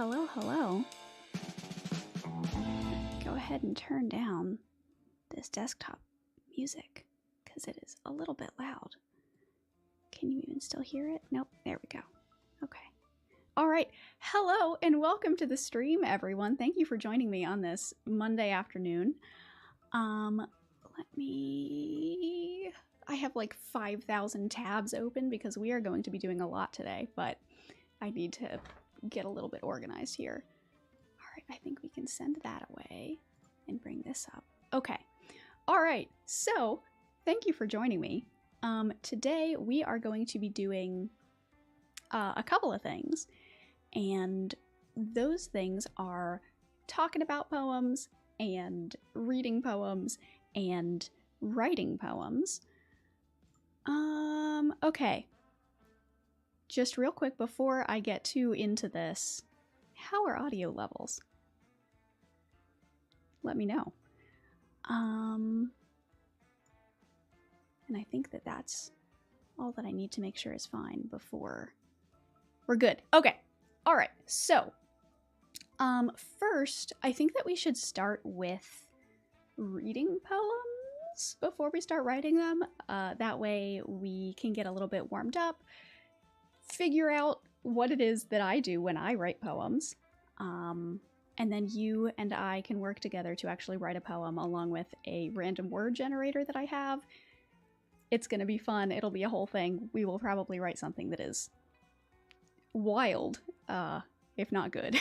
hello, hello. Go ahead and turn down this desktop music because it is a little bit loud. Can you even still hear it? Nope, there we go. Okay. All right. Hello and welcome to the stream, everyone. Thank you for joining me on this Monday afternoon. I have like 5,000 tabs open because we are going to be doing a lot today, but I need to get a little bit organized here. All right, I think we can send that away and bring this up. Okay. All right. So thank you for joining me. Today we are going to be doing a couple of things, and those things are talking about poems and reading poems and writing poems. Okay. Just real quick before I get too into this, how are audio levels? Let me know. And I think that that's all that I need to make sure is fine before we're good. Okay. All right. So, first, I think that we should start with reading poems before we start writing them. That way we can get a little bit warmed up, figure out what it is that I do when I write poems, and then you and I can work together to actually write a poem along with a random word generator that I have. It's going to be fun. It'll be a whole thing. We will probably write something that is wild, if not good.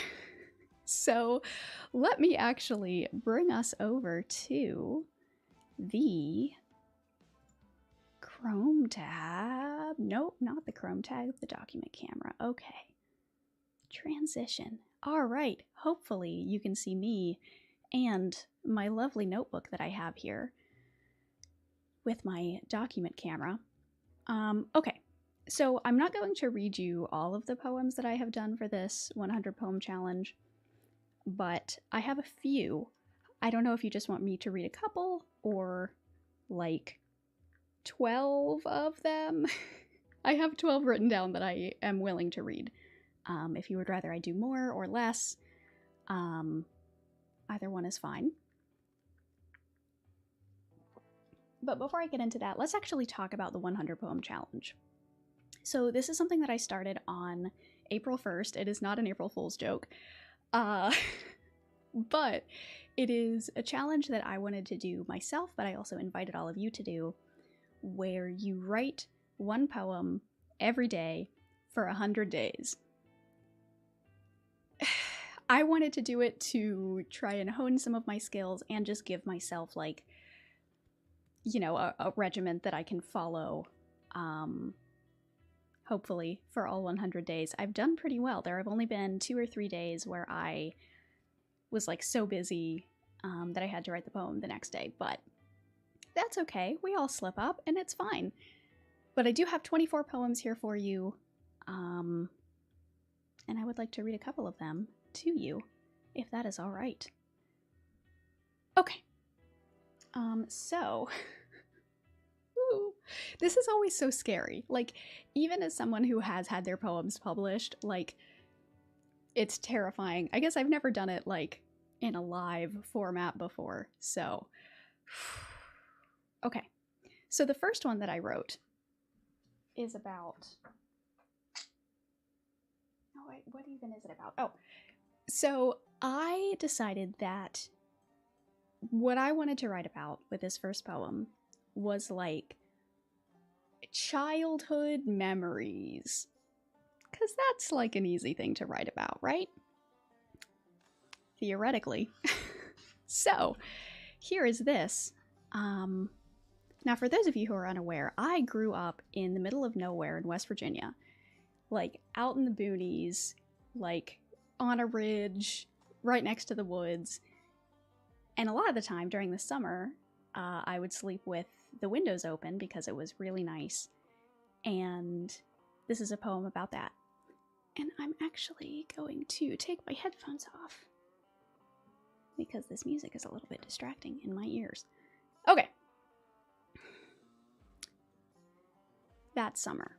So let me actually bring us over to the Chrome tab. Nope, not the Chrome tab, the document camera. Okay. Transition. All right. Hopefully you can see me and my lovely notebook that I have here with my document camera. Okay. So I'm not going to read you all of the poems that I have done for this 100 poem challenge, but I have a few. I don't know if you just want me to read a couple or like 12 of them. I have 12 written down that I am willing to read. If you would rather I do more or less, either one is fine. But before I get into that, let's actually talk about the 100 poem challenge. So this is something that I started on April 1st. It is not an April Fool's joke. But it is a challenge that I wanted to do myself, but I also invited all of you to do, where you write one poem every day for 100 days. I wanted to do it to try and hone some of my skills and just give myself, like, you know, a regiment that I can follow, hopefully, for all 100 days. I've done pretty well. There have only been 2 or 3 days where I was like so busy that I had to write the poem the next day, but that's okay. We all slip up and it's fine. But I do have 24 poems here for you, and I would like to read a couple of them to you, if that is all right. Okay. So ooh, this is always so scary. Like, even as someone who has had their poems published, like, it's terrifying. I guess I've never done it like in a live format before. So, okay. So the first one that I wrote is about, oh wait, what even is it about? Oh, so I decided that what I wanted to write about with this first poem was like childhood memories. Because that's like an easy thing to write about, right? Theoretically. So, here is this. Now, for those of you who are unaware, I grew up in the middle of nowhere in West Virginia. Like, out in the boonies, like, on a ridge, right next to the woods. And a lot of the time during the summer, I would sleep with the windows open because it was really nice. And this is a poem about that. And I'm actually going to take my headphones off because this music is a little bit distracting in my ears. Okay. That summer,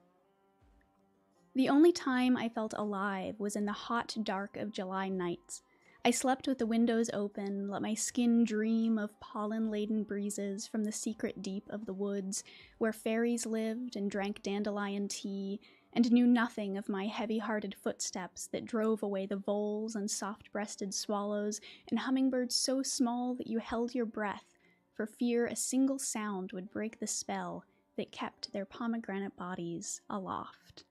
The only time I felt alive was in the hot dark of July nights. I slept with the windows open, let my skin dream of pollen-laden breezes from the secret deep of the woods, where fairies lived and drank dandelion tea, and knew nothing of my heavy-hearted footsteps that drove away the voles and soft-breasted swallows and hummingbirds so small that you held your breath, for fear a single sound would break the spell that kept their pomegranate bodies aloft.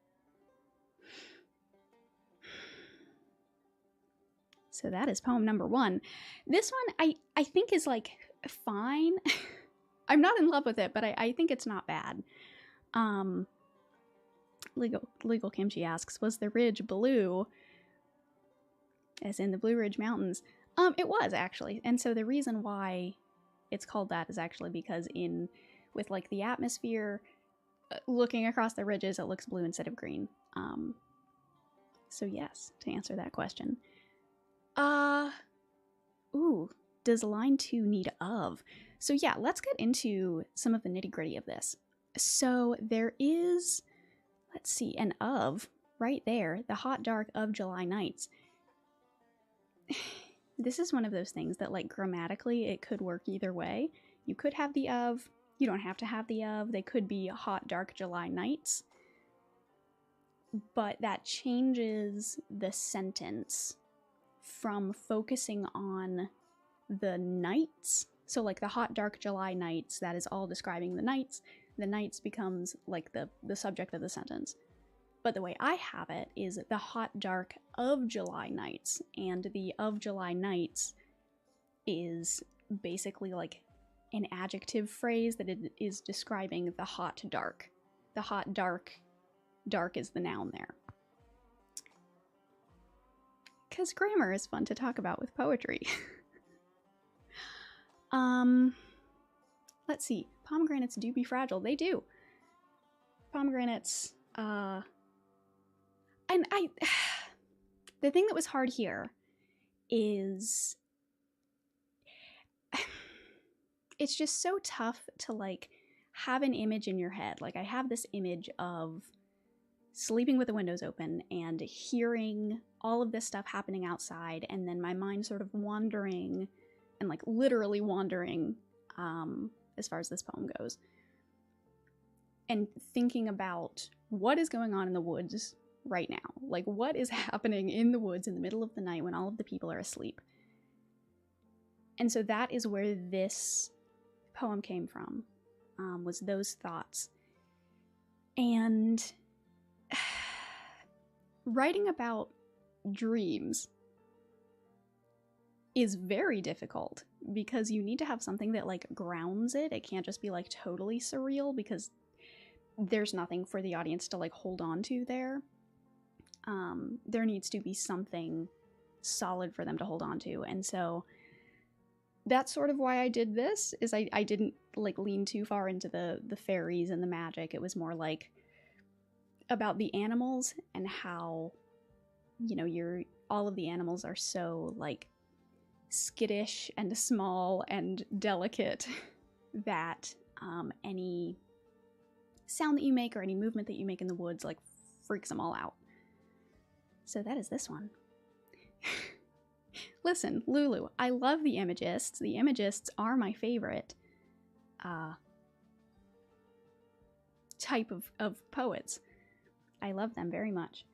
So that is poem number 1. This one I think is like fine. I'm not in love with it, but I think it's not bad. Legal Kimchi asks, was the ridge blue? As in the Blue Ridge Mountains. It was actually. And so the reason why it's called that is actually because with like the atmosphere looking across the ridges, it looks blue instead of green. So yes, to answer that question. Ooh, does line 2 need of? So yeah, let's get into some of the nitty-gritty of this. So there is, let's see, an of right there, the hot dark of July nights. This is one of those things that, like, grammatically it could work either way. You could have the of, you don't have to have the of. They could be hot dark July nights. But that changes the sentence from focusing on the nights. So like the hot dark July nights, that is all describing the nights. The nights becomes like the subject of the sentence. But the way I have it is the hot dark of July nights, and the of July nights is basically like an adjective phrase that it is describing the hot dark. The hot dark is the noun there. Because grammar is fun to talk about with poetry. Let's see. Pomegranates do be fragile. They do. Pomegranates, and the thing that was hard here is it's just so tough to like have an image in your head. Like I have this image of sleeping with the windows open and hearing all of this stuff happening outside, and then my mind sort of wandering and like literally wandering as far as this poem goes, and thinking about what is going on in the woods right now. Like what is happening in the woods in the middle of the night when all of the people are asleep. And so that is where this poem came from, was those thoughts. And writing about dreams is very difficult because you need to have something that like grounds it. It can't just be like totally surreal because there's nothing for the audience to like hold on to there. There needs to be something solid for them to hold on to. And so that's sort of why I did this, is I didn't like lean too far into the fairies and the magic. It was more like about the animals and how, you know, all of the animals are so like skittish and small and delicate that any sound that you make or any movement that you make in the woods like freaks them all out. So that is this one. Listen, Lulu, I love the Imagists. The Imagists are my favorite type of poets. I love them very much.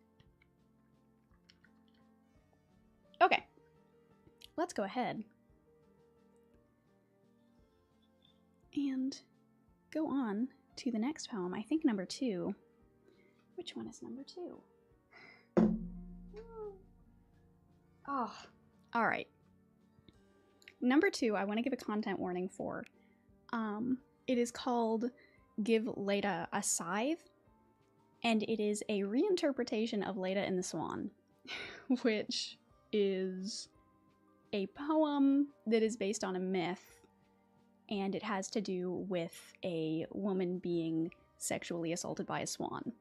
Okay, let's go ahead and go on to the next poem. I think number 2. Which one is number 2? Oh, all right. Number 2, I want to give a content warning for. It is called Give Leda a Scythe, and it is a reinterpretation of Leda and the Swan, which is a poem that is based on a myth, and it has to do with a woman being sexually assaulted by a swan.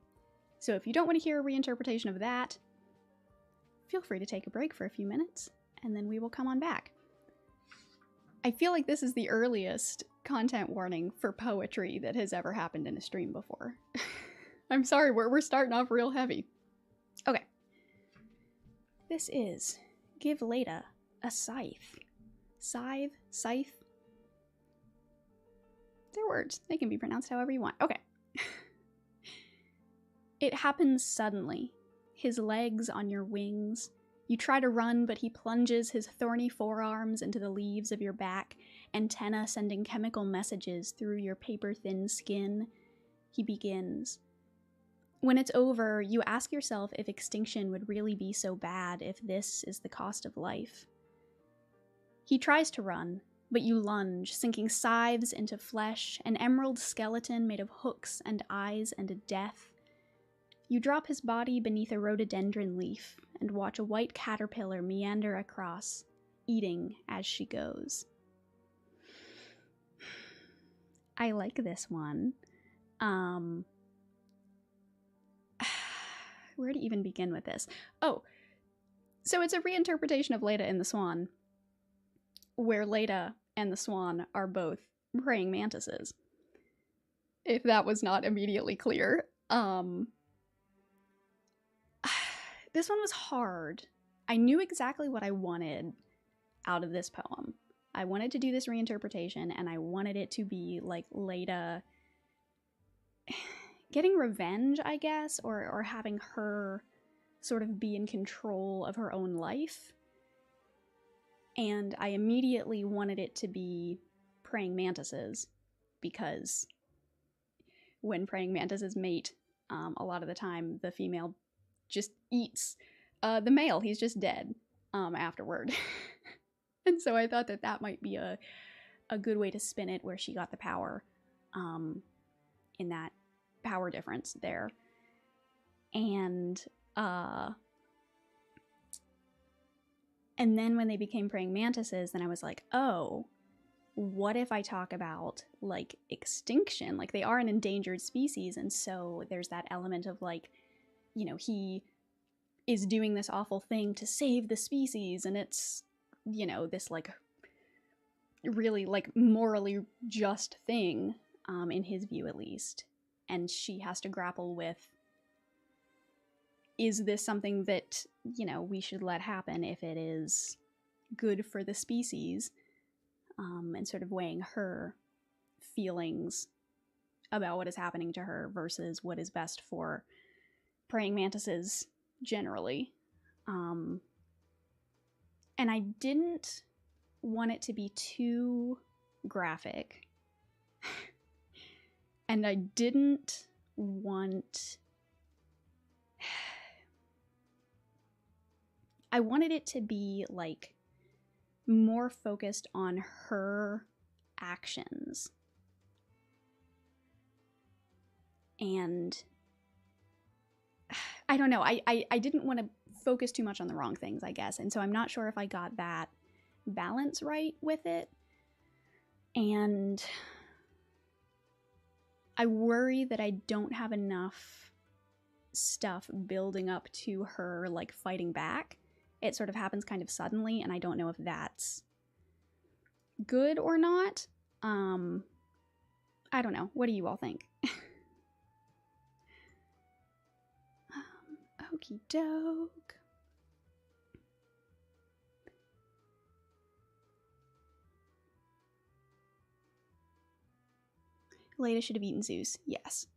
So if you don't want to hear a reinterpretation of that, feel free to take a break for a few minutes, and then we will come on back. I feel like this is the earliest content warning for poetry that has ever happened in a stream before. I'm sorry, we're starting off real heavy. Okay. This is Give Leda a Scythe. Scythe. They're words. They can be pronounced however you want. Okay. It happens suddenly. His legs on your wings. You try to run, but he plunges his thorny forearms into the leaves of your back, antenna sending chemical messages through your paper-thin skin. He begins. When it's over, you ask yourself if extinction would really be so bad if this is the cost of life. He tries to run, but you lunge, sinking scythes into flesh, an emerald skeleton made of hooks and eyes and a death. You drop his body beneath a rhododendron leaf and watch a white caterpillar meander across, eating as she goes. I like this one. Where to even begin with this? Oh, so it's a reinterpretation of Leda and the Swan, where Leda and the Swan are both praying mantises. If that was not immediately clear. This one was hard. I knew exactly what I wanted out of this poem. I wanted to do this reinterpretation, and I wanted it to be like Leda getting revenge, I guess, or having her sort of be in control of her own life. And I immediately wanted it to be praying mantises, because when praying mantises mate, a lot of the time the female just eats the male. He's just dead afterward. And so I thought that that might be a good way to spin it, where she got the power in that power difference there. And then when they became praying mantises, then I was like, oh, what if I talk about like extinction? Like, they are an endangered species, and so there's that element of like, you know, he is doing this awful thing to save the species, and it's, you know, this like really like morally just thing, in his view at least. And she has to grapple with, is this something that, you know, we should let happen if it is good for the species? And sort of weighing her feelings about what is happening to her versus what is best for praying mantises generally. And I didn't want it to be too graphic. And I didn't want... I wanted it to be like more focused on her actions. And I don't know, I didn't want to focus too much on the wrong things, I guess. And so I'm not sure if I got that balance right with it. And I worry that I don't have enough stuff building up to her like fighting back. It sort of happens kind of suddenly, and I don't know if that's good or not. I don't know. What do you all think? Okie doke. Leda should have eaten Zeus. Yes.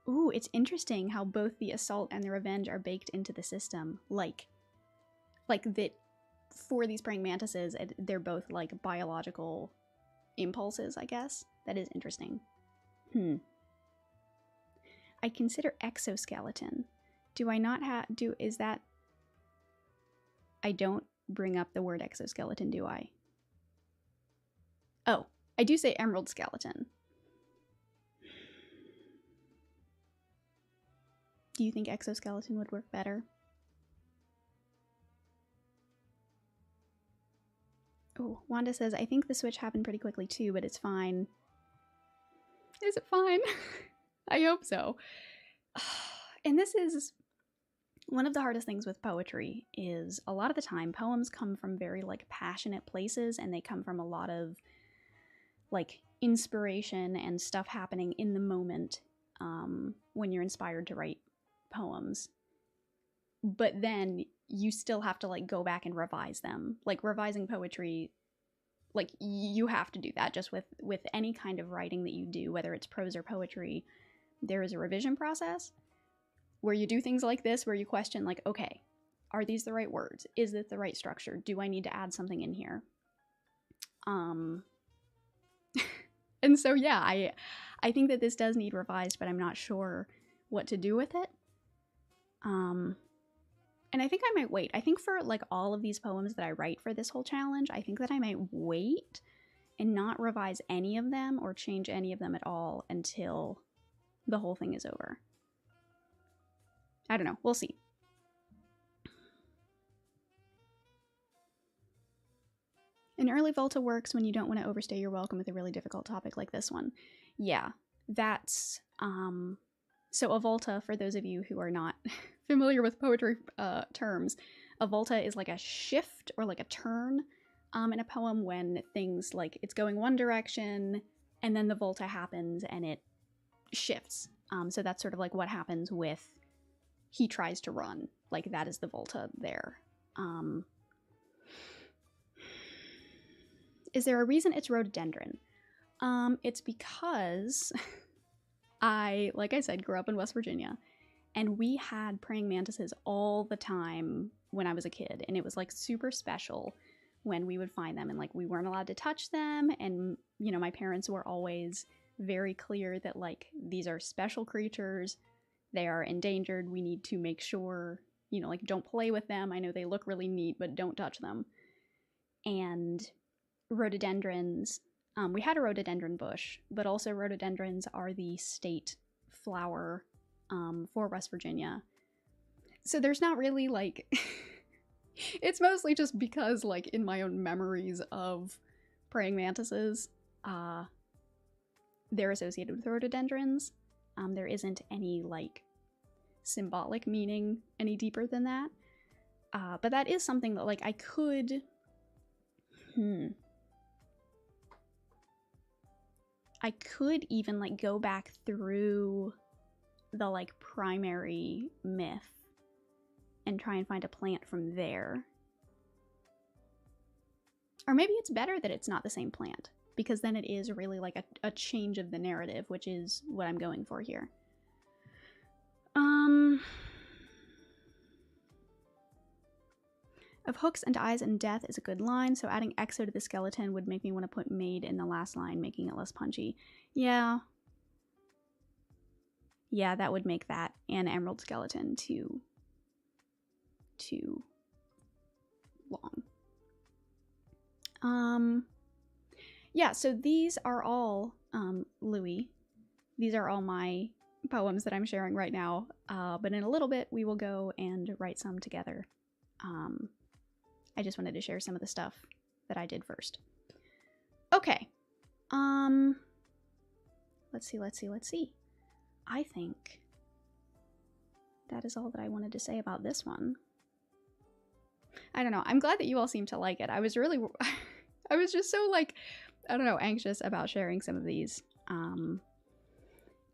Ooh, it's interesting how both the assault and the revenge are baked into the system. Like that for these praying mantises, they're both like biological impulses, I guess. That is interesting. I consider exoskeleton. Do I not have... is that... I don't bring up the word exoskeleton, do I? Oh, I do say emerald skeleton. Do you think exoskeleton would work better? Oh, Wanda says, I think the switch happened pretty quickly too, but it's fine. Is it fine? I hope so. And this is one of the hardest things with poetry, is a lot of the time poems come from very like passionate places, and they come from a lot of like inspiration and stuff happening in the moment. when you're inspired to write poems. But then you still have to like go back and revise them. Like revising poetry, like you have to do that just with any kind of writing that you do, whether it's prose or poetry. There is a revision process where you do things like this, where you question like, okay, are these the right words? Is it the right structure? Do I need to add something in here? And so yeah, I think that this does need revised, but I'm not sure what to do with it. And I think I might wait. I think for like all of these poems that I write for this whole challenge, I think that I might wait and not revise any of them or change any of them at all until the whole thing is over. I don't know. We'll see. An early Volta works when you don't want to overstay your welcome with a really difficult topic like this one. Yeah, that's... So a volta, for those of you who are not familiar with poetry terms, a volta is like a shift or like a turn in a poem when things like it's going one direction and then the volta happens and it shifts. So that's sort of like what happens with he tries to run. Like that is the volta there. Is there a reason it's rhododendron? It's because... like I said, grew up in West Virginia, and we had praying mantises all the time when I was a kid, and it was like super special when we would find them, and like we weren't allowed to touch them, and you know, my parents were always very clear that like these are special creatures, they are endangered, we need to make sure, you know, like don't play with them, I know they look really neat, but don't touch them. And rhododendrons, we had a rhododendron bush, but also rhododendrons are the state flower for West Virginia. So there's not really like, it's mostly just because like in my own memories of praying mantises, they're associated with rhododendrons. There isn't any like symbolic meaning any deeper than that. But that is something that like I could, I could even like go back through the like primary myth and try and find a plant from there. Or maybe it's better that it's not the same plant, because then it is really like a change of the narrative, which is what I'm going for here. Of hooks and eyes and death is a good line, so adding exo to the skeleton would make me want to put made in the last line, making it less punchy. Yeah. Yeah, that would make that and emerald skeleton too long. Yeah, so these are all, Louis, these are all my poems that I'm sharing right now, but in a little bit we will go and write some together. I just wanted to share some of the stuff that I did first. Okay. Let's see. I think that is all that I wanted to say about this one. I don't know. I'm glad that you all seem to like it. I was really, I was just so like, I don't know, anxious about sharing some of these.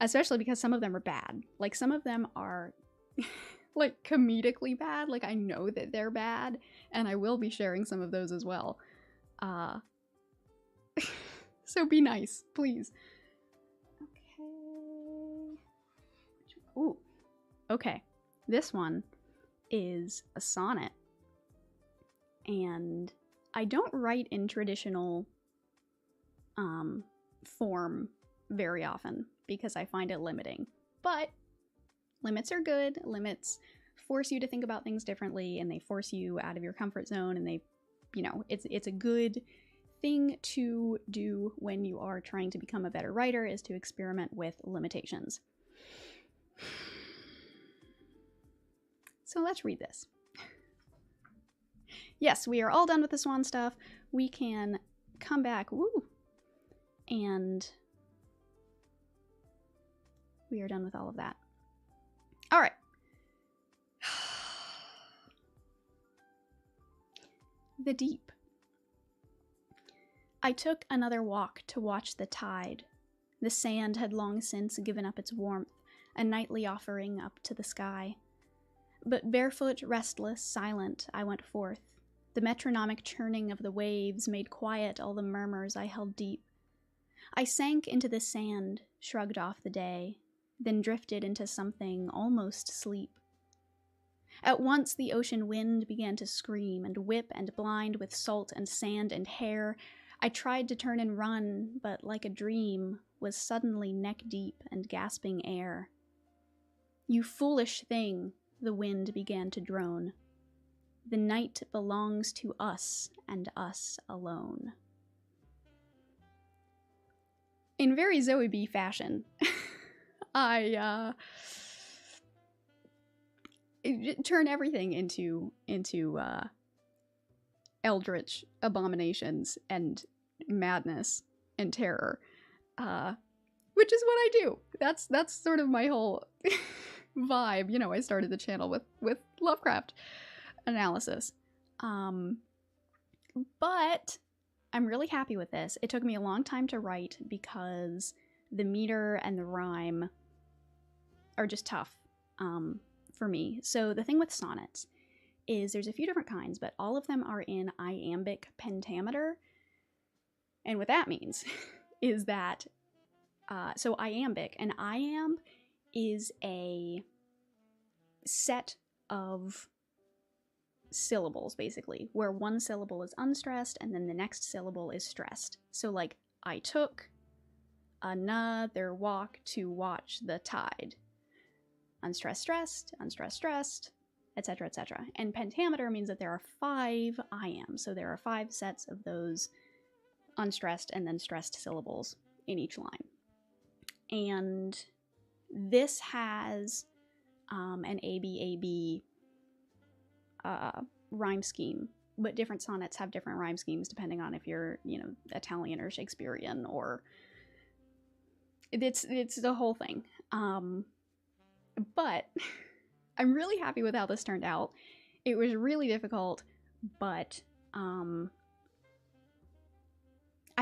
Especially because some of them are bad. Like some of them are like comedically bad. Like I know that they're bad, and I will be sharing some of those as well. So be nice, please. Okay. Ooh. Okay. This one is a sonnet. And I don't write in traditional form very often because I find it limiting. But limits are good. Limits force you to think about things differently, and they force you out of your comfort zone, and they, you know, it's a good thing to do when you are trying to become a better writer, is to experiment with limitations. So let's read this. Yes, we are all done with the swan stuff. We can come back, woo, and we are done with all of that. All right. The deep. I took another walk to watch the tide. The sand had long since given up its warmth. a nightly offering up to the sky. But barefoot, restless, silent, I went forth. The metronomic churning of the waves made quiet all the murmurs I held deep. I sank into the sand, shrugged off the day, then drifted into something almost sleep. At once the ocean wind began to scream and whip and blind with salt and sand and hair. I tried to turn and run, but like a dream, was suddenly neck-deep and gasping air. "You foolish thing," the wind began to drone. "The night belongs to us and us alone." In very Zoe B fashion, I turn everything into eldritch abominations and madness and terror, which is what I do. That's sort of my whole vibe. You know, I started the channel with Lovecraft analysis, but I'm really happy with this. It took me a long time to write because the meter and the rhyme are just tough for me. So the thing with sonnets is there's a few different kinds, but all of them are in iambic pentameter. And what that means is that, so iambic, an iamb is a set of syllables, basically, where one syllable is unstressed and then the next syllable is stressed. So like, I took another walk to watch the tide. Unstressed, stressed, unstressed, stressed, etc., etc. And pentameter means that there are 5 iambs, so there are 5 sets of those unstressed and then stressed syllables in each line. And this has an ABAB rhyme scheme, but different sonnets have different rhyme schemes depending on if you're, you know, Italian or Shakespearean, or it's the whole thing. But I'm really happy with how this turned out. It was really difficult, but I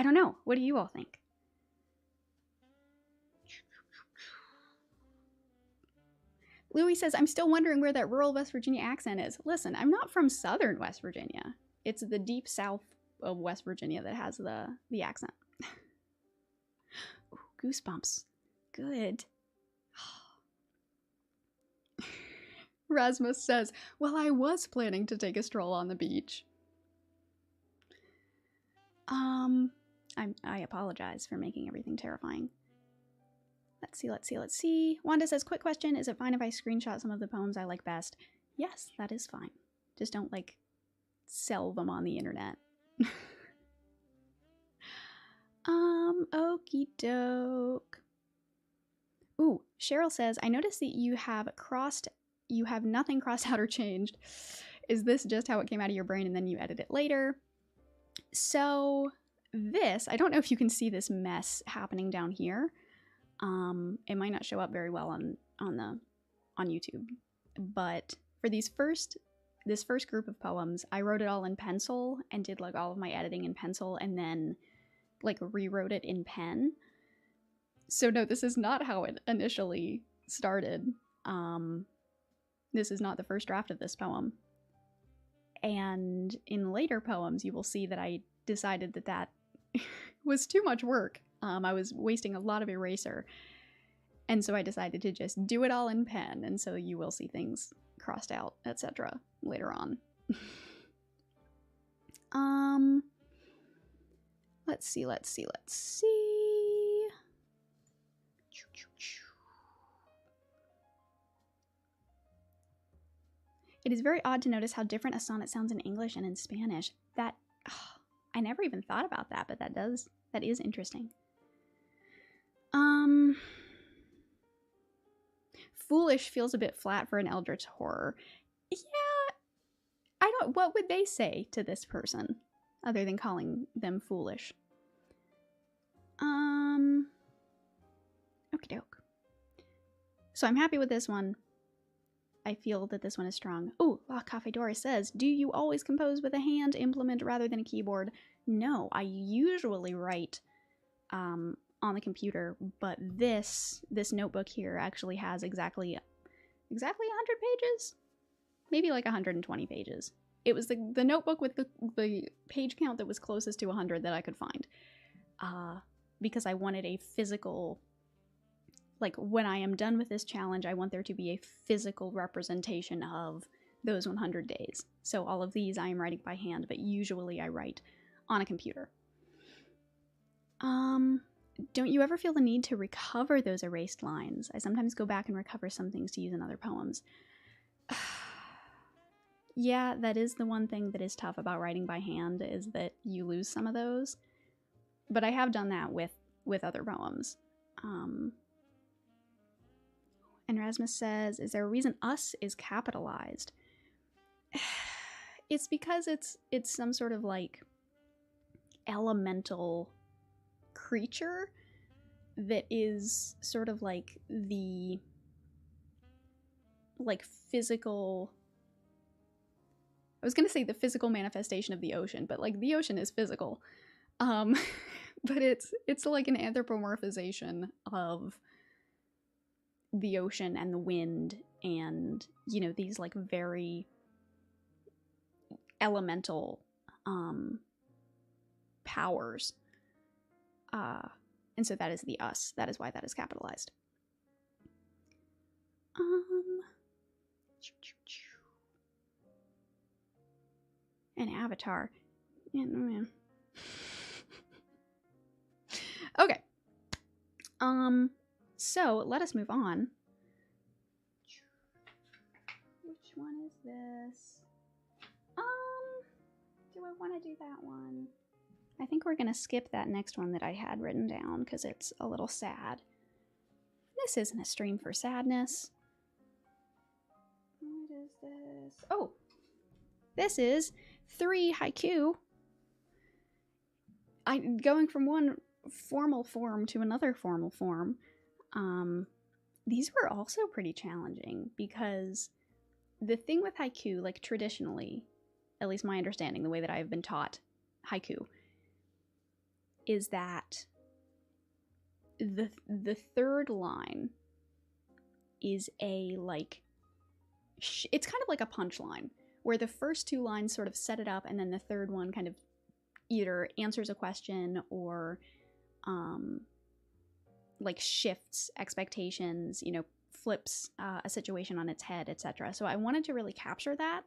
don't know. What do you all think? Louis says, I'm still wondering where that rural West Virginia accent is. Listen, I'm not from southern West Virginia. It's the deep south of West Virginia that has the accent. Ooh, goosebumps. Good. Rasmus says, well, I was planning to take a stroll on the beach. I apologize for making everything terrifying. Let's see. Wanda says, quick question. Is it fine if I screenshot some of the poems I like best? Yes, that is fine. Just don't, like, sell them on the internet. Okie doke. Ooh, Cheryl says, I noticed that you have nothing crossed out or changed. Is this just how it came out of your brain and then you edit it later? So this, I don't know if you can see this mess happening down here. It might not show up very well on YouTube, but for this first group of poems, I wrote it all in pencil and did like all of my editing in pencil and then like rewrote it in pen. So no, this is not how it initially started. This is not the first draft of this poem. And in later poems, you will see that I decided that was too much work. I was wasting a lot of eraser. And so I decided to just do it all in pen. And so you will see things crossed out, etc. later on. Let's see. It is very odd to notice how different a sonnet sounds in English and in Spanish. I never even thought about that, but that is interesting. Foolish feels a bit flat for an eldritch horror. Yeah, what would they say to this person other than calling them foolish? Okie doke. So I'm happy with this one. I feel that this one is strong. Oh, La Cafedora says, do you always compose with a hand implement rather than a keyboard? No, I usually write on the computer, but this notebook here actually has exactly 100 pages, maybe like 120 pages. It was the notebook with the page count that was closest to 100 that I could find, because I wanted a physical, like, when I am done with this challenge, I want there to be a physical representation of those 100 days. So all of these I am writing by hand, but usually I write on a computer. Don't you ever feel the need to recover those erased lines? I sometimes go back and recover some things to use in other poems. Yeah, that is the one thing that is tough about writing by hand, is that you lose some of those. But I have done that with other poems. And Rasmus says, is there a reason us is capitalized? It's because it's some sort of like elemental creature that is sort of like the physical, I was gonna say the physical manifestation of the ocean, but like the ocean is physical. But it's like an anthropomorphization of the ocean and the wind and, you know, these like very elemental powers. And so that is the us. That is why that is capitalized. An avatar. Yeah, man. Okay. So let us move on. Which one is this? Do I want to do that one? I think we're gonna skip that next one that I had written down because it's a little sad. This isn't a stream for sadness. What is this? Oh, this is 3 haiku. I'm going from one formal form to another formal form. These were also pretty challenging because the thing with haiku, like traditionally, at least my understanding, the way that I've been taught haiku, is that the third line is a like it's kind of like a punchline where the first 2 lines sort of set it up, and then the third one kind of either answers a question or like shifts expectations, you know, flips a situation on its head, etc. So I wanted to really capture that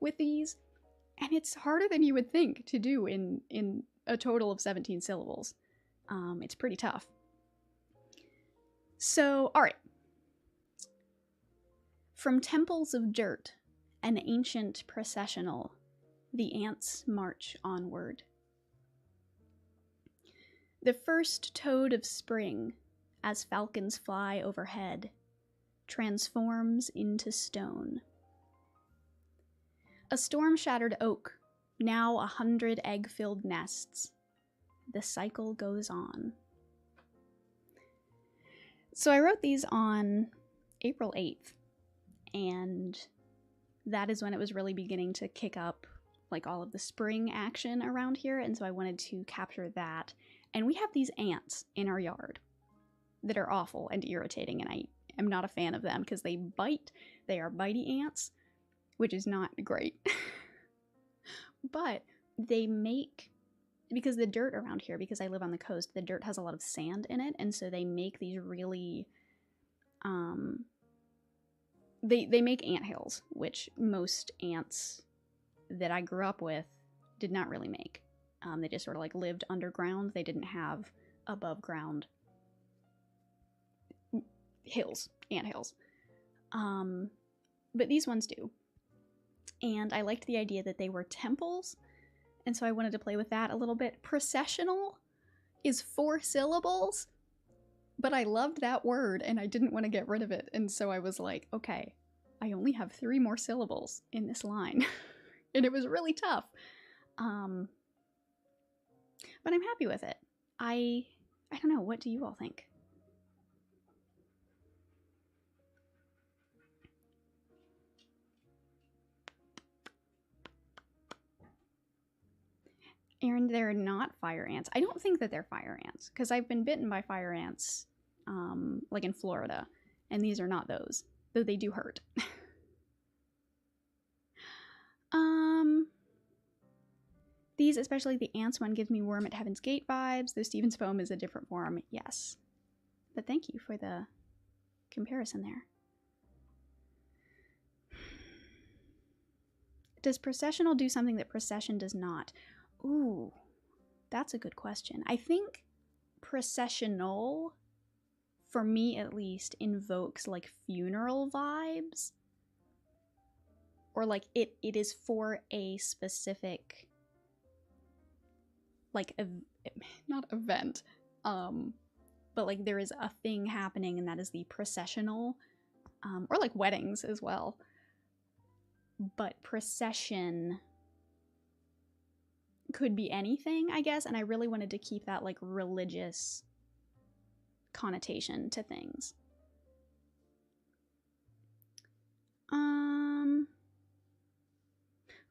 with these, and it's harder than you would think to do in a total of 17 syllables. It's pretty tough. So, all right. From temples of dirt, an ancient processional, the ants march onward. The first toad of spring, as falcons fly overhead, transforms into stone. A storm-shattered oak, now 100 egg-filled nests. The cycle goes on. So I wrote these on April 8th, and that is when it was really beginning to kick up like all of the spring action around here, and so I wanted to capture that. And we have these ants in our yard that are awful and irritating, and I am not a fan of them because they bite. They are bitey ants, which is not great. But they make, because the dirt around here, because I live on the coast, the dirt has a lot of sand in it, and so they make these really, they make anthills, which most ants that I grew up with did not really make. They just sort of like lived underground. They didn't have above ground hills, anthills. But these ones do. And I liked the idea that they were temples, and so I wanted to play with that a little bit. Processional is 4 syllables, but I loved that word and I didn't want to get rid of it, and so I was like, okay, I only have 3 more syllables in this line. And it was really tough. But I'm happy with it. I don't know, what do you all think? Aaron, they're not fire ants. I don't think that they're fire ants, because I've been bitten by fire ants, like in Florida, and these are not those, though they do hurt. These, especially the ants one, gives me Worm at Heaven's Gate vibes, though Stephen's poem is a different form. Yes. But thank you for the comparison there. Does processional do something that procession does not? Ooh, that's a good question. I think processional, for me at least, invokes like funeral vibes. Or like it is for a specific, like, not event, but like there is a thing happening and that is the processional, or like weddings as well. But procession could be anything, I guess, and I really wanted to keep that like religious connotation to things.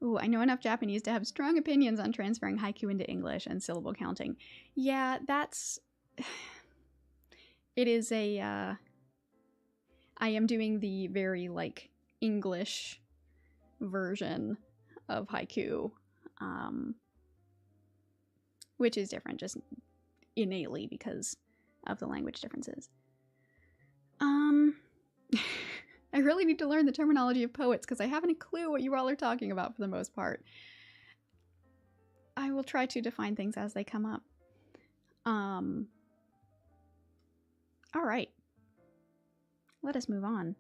Ooh, I know enough Japanese to have strong opinions on transferring haiku into English and syllable counting. Yeah, that's... It is a... I am doing the very, like, English version of haiku, which is different just innately because of the language differences. I really need to learn the terminology of poets because I haven't a clue what you all are talking about for the most part. I will try to define things as they come up. All right. Let us move on.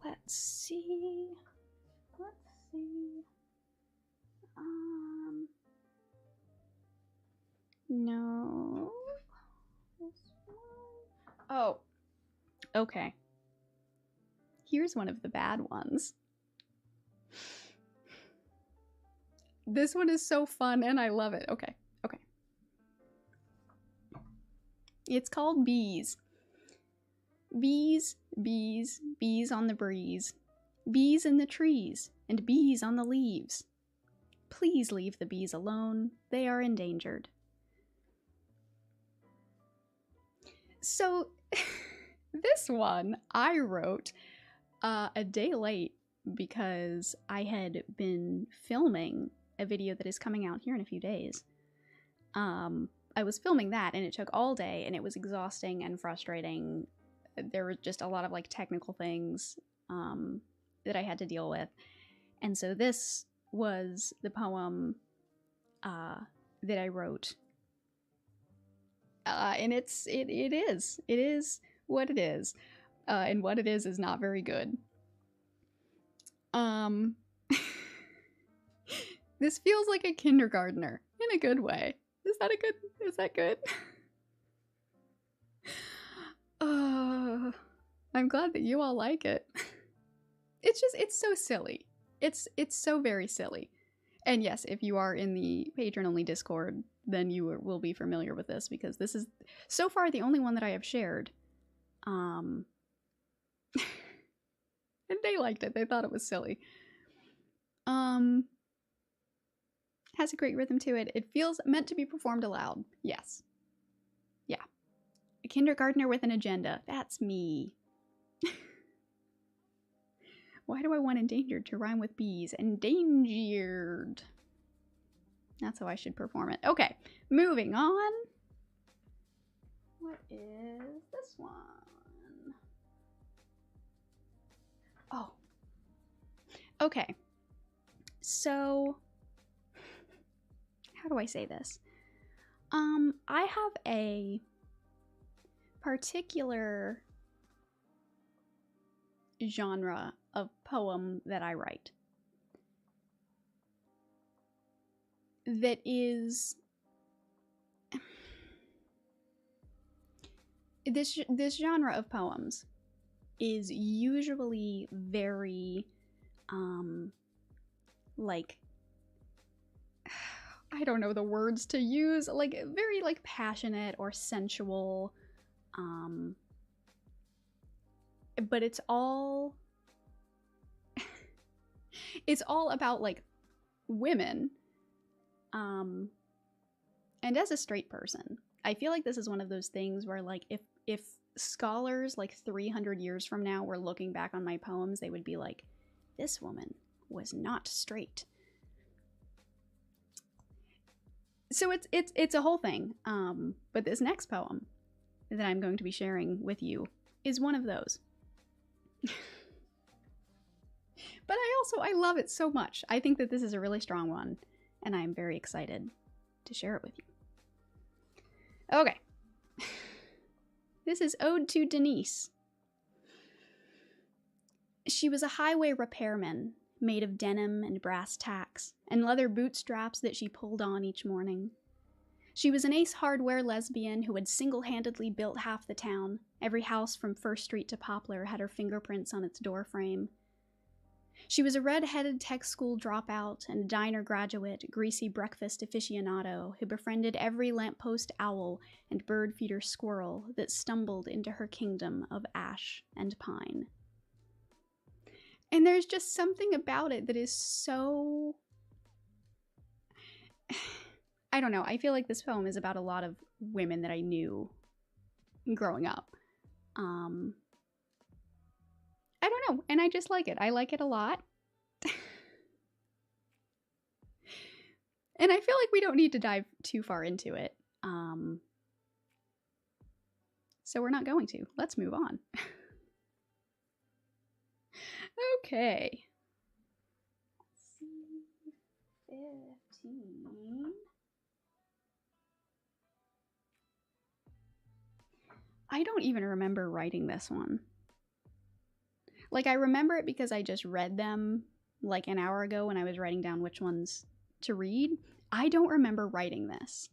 Let's see. No. This one. Oh. Okay. Here's one of the bad ones. This one is so fun and I love it. Okay. It's called Bees. Bees, bees, bees on the breeze. Bees in the trees and bees on the leaves. Please leave the bees alone. They are endangered. So... This one I wrote a day late because I had been filming a video that is coming out here in a few days. I was filming that and it took all day and it was exhausting and frustrating. There were just a lot of like technical things that I had to deal with. And so this was the poem that I wrote. And it is what it is, and what it is not very good. This feels like a kindergartner in a good way. Is that good? I'm glad that you all like it. It's so silly. It's so very silly. And yes, if you are in the patron-only Discord, then you will be familiar with this because this is so far the only one that I have shared. And they liked it. They thought it was silly. Has a great rhythm to it. It feels meant to be performed aloud. Yes. Yeah. A kindergartner with an agenda. That's me. Why do I want endangered to rhyme with bees? Endangered. That's how I should perform it. Okay, moving on. What is this one? Oh. Okay. So, how do I say this? I have a particular genre of poem that I write that is this genre of poems is usually very like, I don't know the words to use, like very like passionate or sensual, but it's all about like women And as a straight person, I feel like this is one of those things where, like, if scholars like 300 years from now were looking back on my poems, they would be like, this woman was not straight. So it's a whole thing. But this next poem that I'm going to be sharing with you is one of those. But I love it so much. I think that this is a really strong one, and I'm very excited to share it with you. Okay. This is Ode to Denise. She was a highway repairman, made of denim and brass tacks, and leather bootstraps that she pulled on each morning. She was an Ace Hardware lesbian who had single-handedly built half the town. Every house from First Street to Poplar had her fingerprints on its doorframe. She was a red-headed tech school dropout and a diner graduate, greasy breakfast aficionado who befriended every lamppost owl and bird feeder squirrel that stumbled into her kingdom of ash and pine. And there's just something about it that is so... I don't know, I feel like this poem is about a lot of women that I knew growing up. I don't know, and I just like it. I like it a lot. And I feel like we don't need to dive too far into it. So we're not going to. Let's move on. Okay. Let's see. 15. I don't even remember writing this one. Like, I remember it because I just read them like an hour ago when I was writing down which ones to read. I don't remember writing this.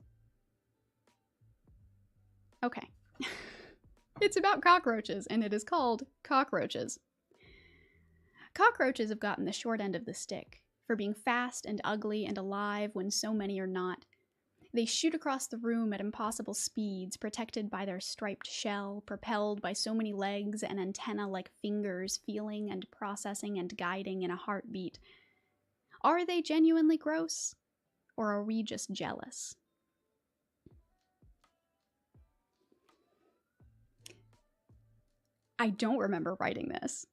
Okay. It's about cockroaches, and it is called Cockroaches. Cockroaches have gotten the short end of the stick for being fast and ugly and alive when so many are not. They shoot across the room at impossible speeds, protected by their striped shell, propelled by so many legs and antenna-like fingers, feeling and processing and guiding in a heartbeat. Are they genuinely gross? Or are we just jealous? I don't remember writing this.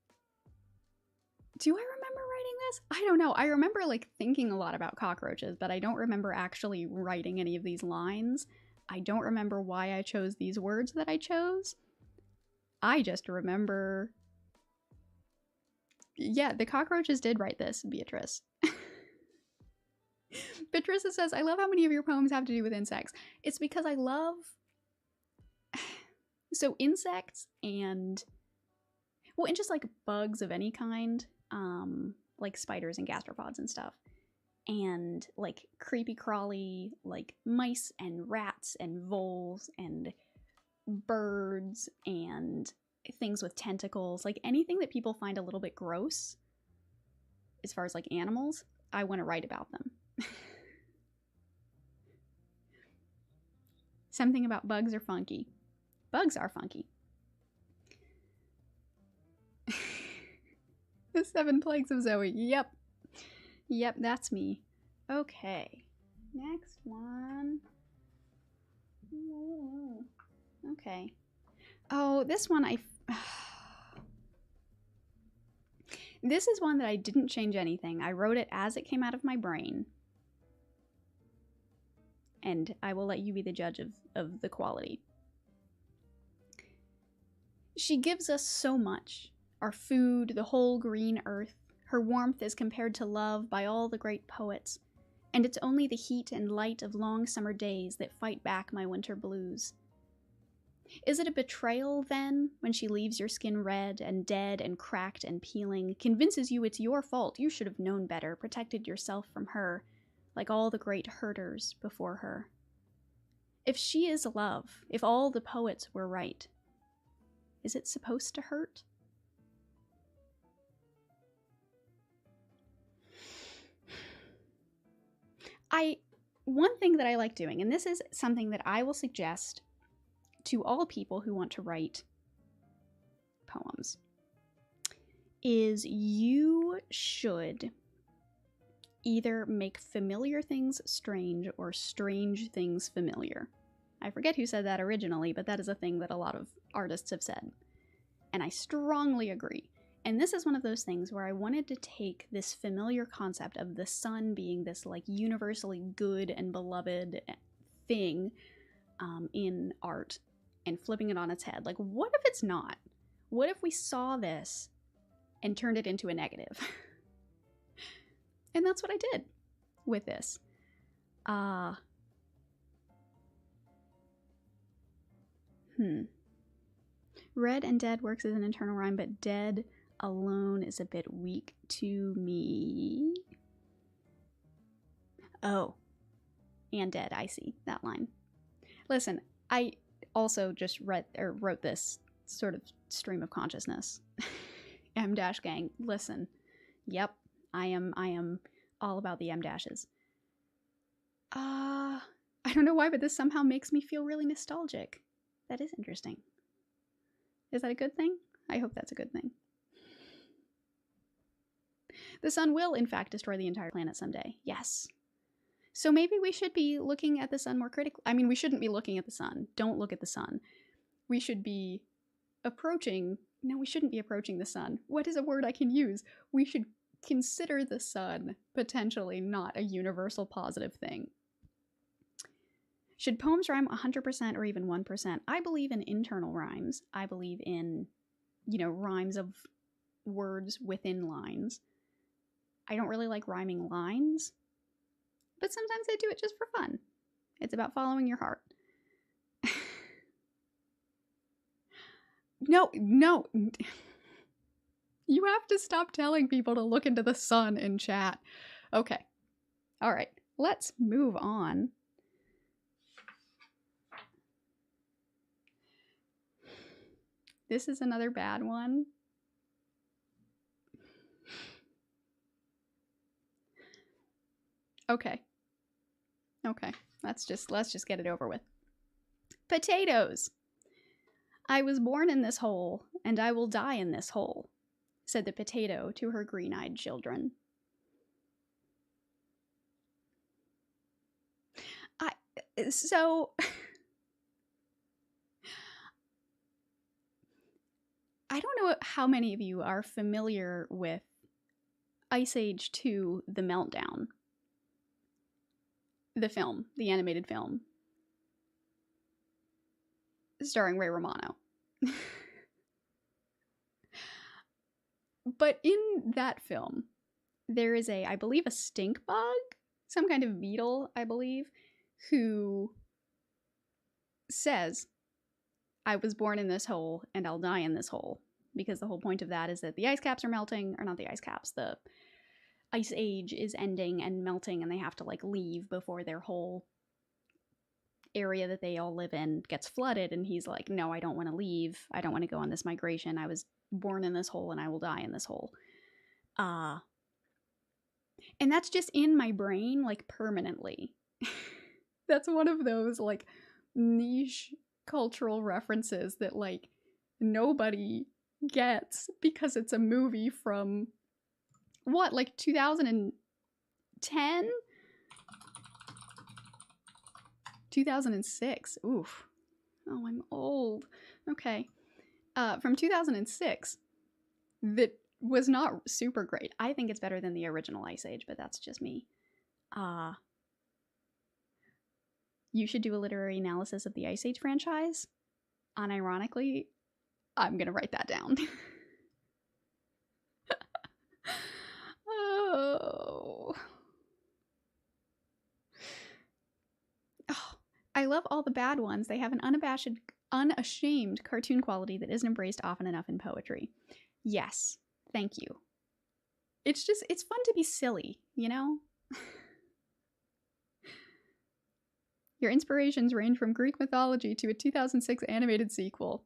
Do I remember writing this? I don't know. I remember like thinking a lot about cockroaches, but I don't remember actually writing any of these lines. I don't remember why I chose these words that I chose. I just remember... Yeah, the cockroaches did write this, Beatrice. Beatrice says, I love how many of your poems have to do with insects. It's because I love... So insects and... Well, and just like bugs of any kind. Like spiders and gastropods and stuff. And like creepy crawly, like mice and rats and voles and birds and things with tentacles. Like anything that people find a little bit gross, as far as like animals, I want to write about them. Something about bugs are funky. Bugs are funky. The 7 Plagues of Zoe. Yep. Yep, that's me. Okay. Next one. Okay. Oh, this one This is one that I didn't change anything. I wrote it as it came out of my brain. And I will let you be the judge of the quality. She gives us so much. Our food, the whole green earth. Her warmth is compared to love by all the great poets. And it's only the heat and light of long summer days that fight back my winter blues. Is it a betrayal, then, when she leaves your skin red and dead and cracked and peeling, convinces you it's your fault, you should have known better, protected yourself from her, like all the great herders before her? If she is love, if all the poets were right, is it supposed to hurt? One thing that I like doing, and this is something that I will suggest to all people who want to write poems, is you should either make familiar things strange or strange things familiar. I forget who said that originally, but that is a thing that a lot of artists have said. And I strongly agree. And this is one of those things where I wanted to take this familiar concept of the sun being this like universally good and beloved thing in art and flipping it on its head. Like, what if it's not? What if we saw this and turned it into a negative? And that's what I did with this. Red and dead works as an internal rhyme, but dead alone is a bit weak to me. Oh, and dead, I see that line. Listen, I also just wrote this sort of stream of consciousness. M-gang, listen. Yep, I am all about the M-dashes. I don't know why, but this somehow makes me feel really nostalgic. That is interesting. Is that a good thing? I hope that's a good thing. The sun will, in fact, destroy the entire planet someday. Yes. So maybe we should be looking at the sun more critically. I mean, we shouldn't be looking at the sun. Don't look at the sun. We should be approaching... No, we shouldn't be approaching the sun. What is a word I can use? We should consider the sun potentially not a universal positive thing. Should poems rhyme 100% or even 1%? I believe in internal rhymes. I believe in, rhymes of words within lines. I don't really like rhyming lines, but sometimes I do it just for fun. It's about following your heart. No. You have to stop telling people to look into the sun in chat. Okay. All right. Let's move on. This is another bad one. Okay. Let's just get it over with. Potatoes. I was born in this hole, and I will die in this hole, said the potato to her green-eyed children. I don't know how many of you are familiar with Ice Age 2: The Meltdown. The film, the animated film. Starring Ray Romano. But in that film, there is I believe a stink bug, some kind of beetle, I believe, who says, I was born in this hole and I'll die in this hole. Because the whole point of that is that the ice caps are melting, or not the ice caps, the ice age is ending and melting, and they have to leave before their whole area that they all live in gets flooded. And he's like, no, I don't want to leave. I don't want to go on this migration. I was born in this hole and I will die in this hole. And that's just in my brain, permanently. That's one of those, niche cultural references that, nobody gets because it's a movie from, 2010? 2006. Oof. Oh, I'm old. Okay. From 2006. That was not super great. I think it's better than the original Ice Age, but that's just me. You should do a literary analysis of the Ice Age franchise. Unironically, I'm gonna write that down. Oh. I love all the bad ones. They have an unashamed cartoon quality that isn't embraced often enough in poetry. Yes, thank you. It's fun to be silly, Your inspirations range from Greek mythology to a 2006 animated sequel.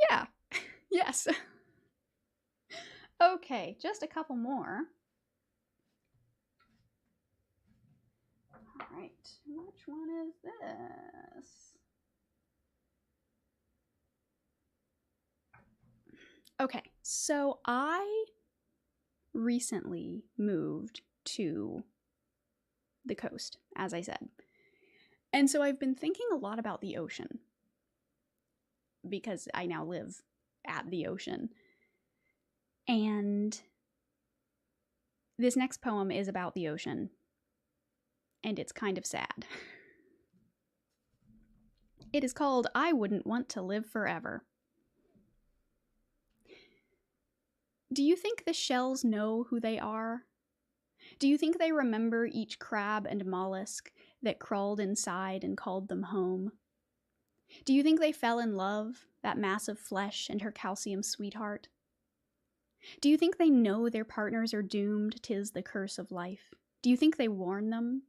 Yeah. Yes. Okay, just a couple more. All right, which one is this? Okay, so I recently moved to the coast, as I said. And so I've been thinking a lot about the ocean because I now live at the ocean. And this next poem is about the ocean, and it's kind of sad. It is called I Wouldn't Want to Live Forever. Do you think the shells know who they are? Do you think they remember each crab and mollusk that crawled inside and called them home? Do you think they fell in love, that mass of flesh and her calcium sweetheart? Do you think they know their partners are doomed, 'tis the curse of life? Do you think they warn them?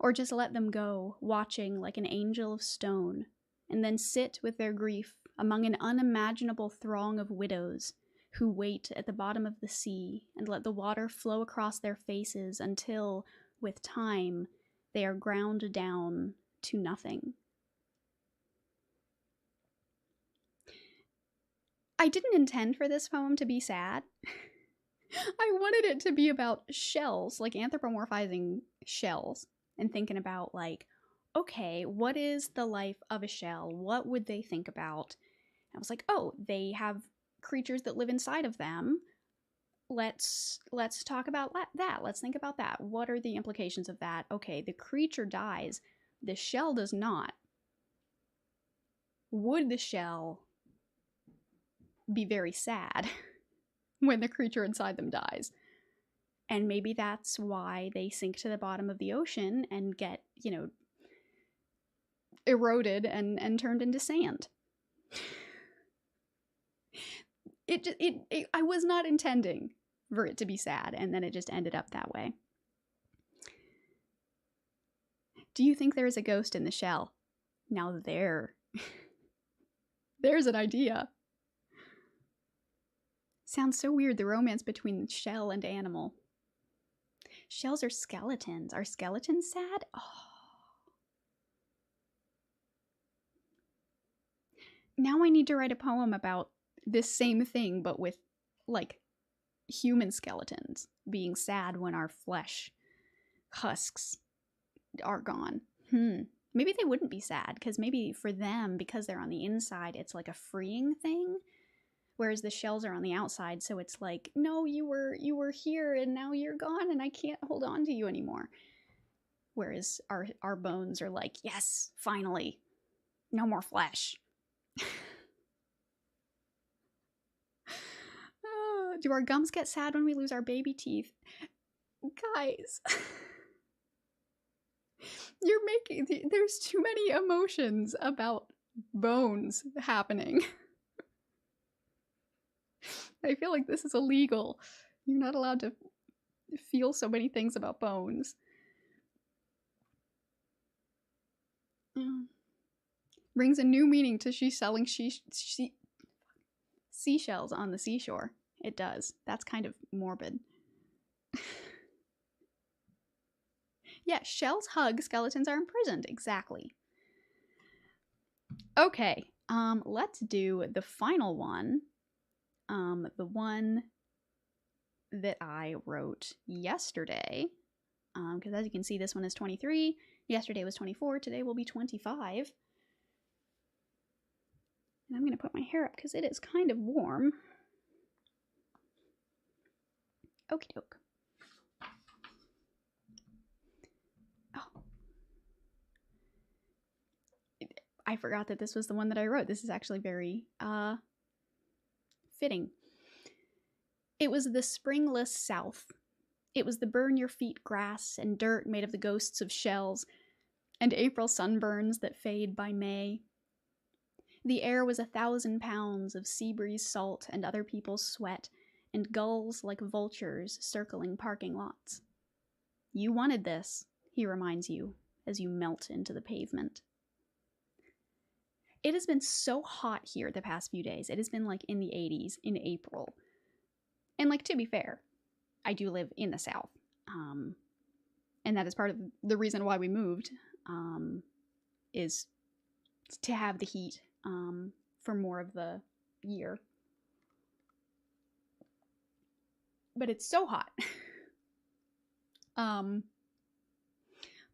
Or just let them go, watching like an angel of stone, and then sit with their grief among an unimaginable throng of widows who wait at the bottom of the sea and let the water flow across their faces until, with time, they are ground down to nothing? I didn't intend for this poem to be sad. I wanted it to be about shells, like anthropomorphizing shells, and thinking about, like, okay, what is the life of a shell? What would they think about? And I was like, oh, they have creatures that live inside of them. Let's talk about that. Let's think about that. What are the implications of that? Okay, the creature dies. The shell does not. Would the shell be very sad when the creature inside them dies? And maybe that's why they sink to the bottom of the ocean and get, eroded and turned into sand. I was not intending for it to be sad, and then it just ended up that way. Do you think there is a ghost in the shell? Now there's an idea. Sounds so weird, the romance between shell and animal. Shells are skeletons. Are skeletons sad? Oh. Now I need to write a poem about this same thing, but with, like, human skeletons being sad when our flesh husks are gone. Maybe they wouldn't be sad, because maybe for them, because they're on the inside, it's like a freeing thing. Whereas the shells are on the outside, so it's like, no, you were here and now you're gone and I can't hold on to you anymore. Whereas our bones are like, yes, finally, no more flesh. Do our gums get sad when we lose our baby teeth? Guys, there's too many emotions about bones happening. I feel like this is illegal. You're not allowed to feel so many things about bones. Brings a new meaning to she selling seashells on the seashore. It does. That's kind of morbid. Yeah, shells hug, skeletons are imprisoned. Exactly. Okay, let's do the final one. The one that I wrote yesterday. Because as you can see, this one is 23. Yesterday was 24. Today will be 25. And I'm going to put my hair up because it is kind of warm. Okie doke. Oh. I forgot that this was the one that I wrote. This is actually very fitting. It was the springless south. It was the burn-your-feet grass and dirt made of the ghosts of shells, and April sunburns that fade by May. The air was 1,000 pounds of sea breeze salt and other people's sweat, and gulls like vultures circling parking lots. You wanted this, he reminds you, as you melt into the pavement. It has been so hot here the past few days. It has been like in the 80s in April. And like, to be fair, I do live in the South. And that is part of the reason why we moved, is to have the heat for more of the year. but it's so hot.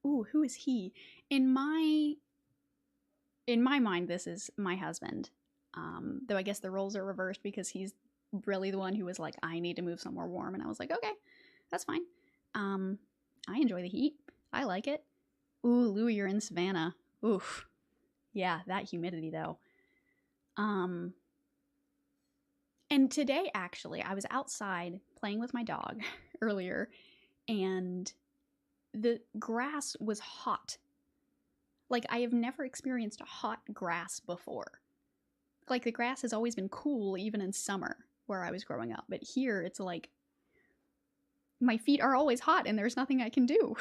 Ooh, who is he? In my mind, this is my husband. Though I guess the roles are reversed because he's really the one who was like, I need to move somewhere warm. And I was like, okay, that's fine. I enjoy the heat. I like it. Ooh, Louie, you're in Savannah. Oof. Yeah, that humidity though. And today, actually, I was outside playing with my dog earlier, and the grass was hot. Like, I have never experienced a hot grass before. Like, the grass has always been cool, even in summer, where I was growing up. But here, it's like, my feet are always hot, and there's nothing I can do.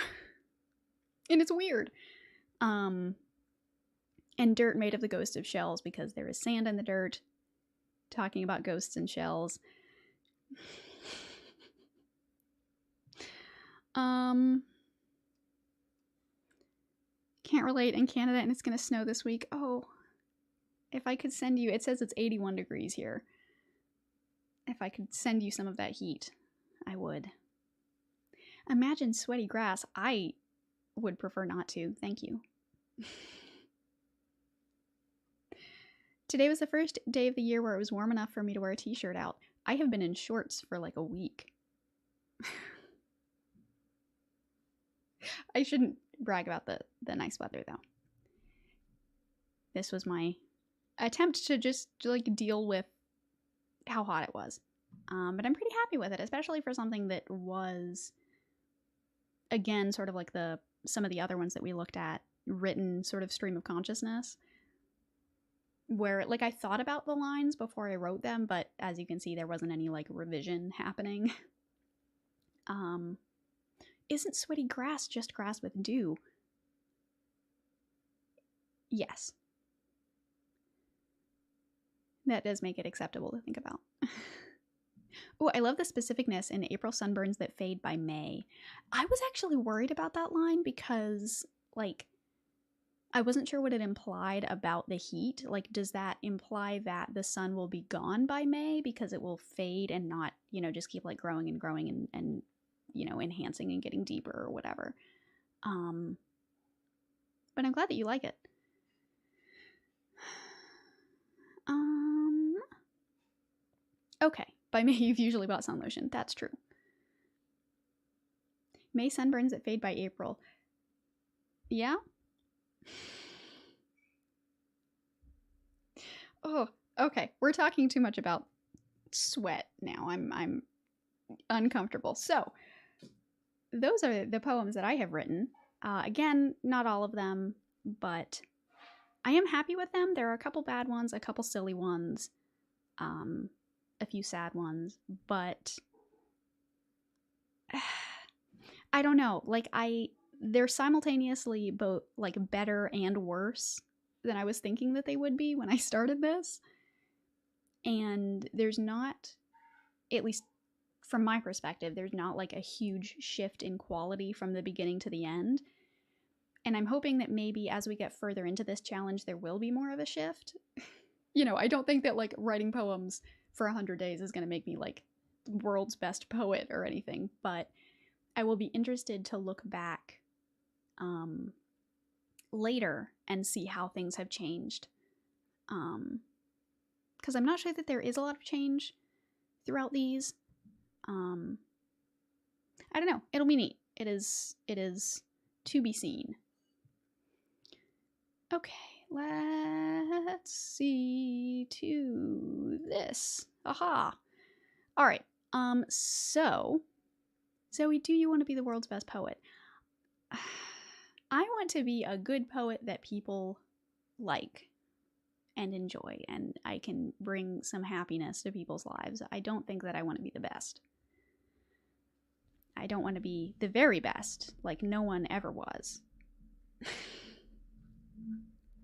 And it's weird. And dirt made of the ghost of shells, because there is sand in the dirt. Talking about ghosts and shells. Can't relate in Canada, and it's gonna snow this week. Oh, if I could send you, it says it's 81 degrees here. If I could send you some of that heat, I would. Imagine sweaty grass. I would prefer not to. Thank you. Today was the first day of the year where it was warm enough for me to wear a t-shirt out. I have been in shorts for like a week. I shouldn't brag about the nice weather though. This was my attempt to just like deal with how hot it was. But I'm pretty happy with it, especially for something that was, again, sort of like some of the other ones that we looked at, written sort of stream of consciousness, where like I thought about the lines before I wrote them, but as you can see, there wasn't any like revision happening. Isn't sweaty grass just grass with dew? Yes. That does make it acceptable to think about. Oh, I love the specificness in April sunburns that fade by May. I was actually worried about that line because, like, I wasn't sure what it implied about the heat. Like, does that imply that the sun will be gone by May because it will fade and not, just keep like growing and growing and enhancing and getting deeper or whatever. But I'm glad that you like it. Okay, by May you've usually bought sun lotion. That's true. May sunburns that fade by April. Yeah? Oh, okay. We're talking too much about sweat now. I'm uncomfortable. So, those are the poems that I have written. Again, not all of them, but I am happy with them. There are a couple bad ones, a couple silly ones, a few sad ones, but I don't know. Like, they're simultaneously both like better and worse than I was thinking that they would be when I started this. And there's not, at least from my perspective, there's not like a huge shift in quality from the beginning to the end. And I'm hoping that maybe as we get further into this challenge, there will be more of a shift. I don't think that like writing poems for 100 days is going to make me like world's best poet or anything, but I will be interested to look back later and see how things have changed. Because I'm not sure that there is a lot of change throughout these. I don't know. It'll be neat. It is to be seen. Okay, let's see to this. Aha. All right. So, Zoe, do you want to be the world's best poet? I want to be a good poet that people like and enjoy, and I can bring some happiness to people's lives. I don't think that I want to be the best. I don't want to be the very best, like no one ever was.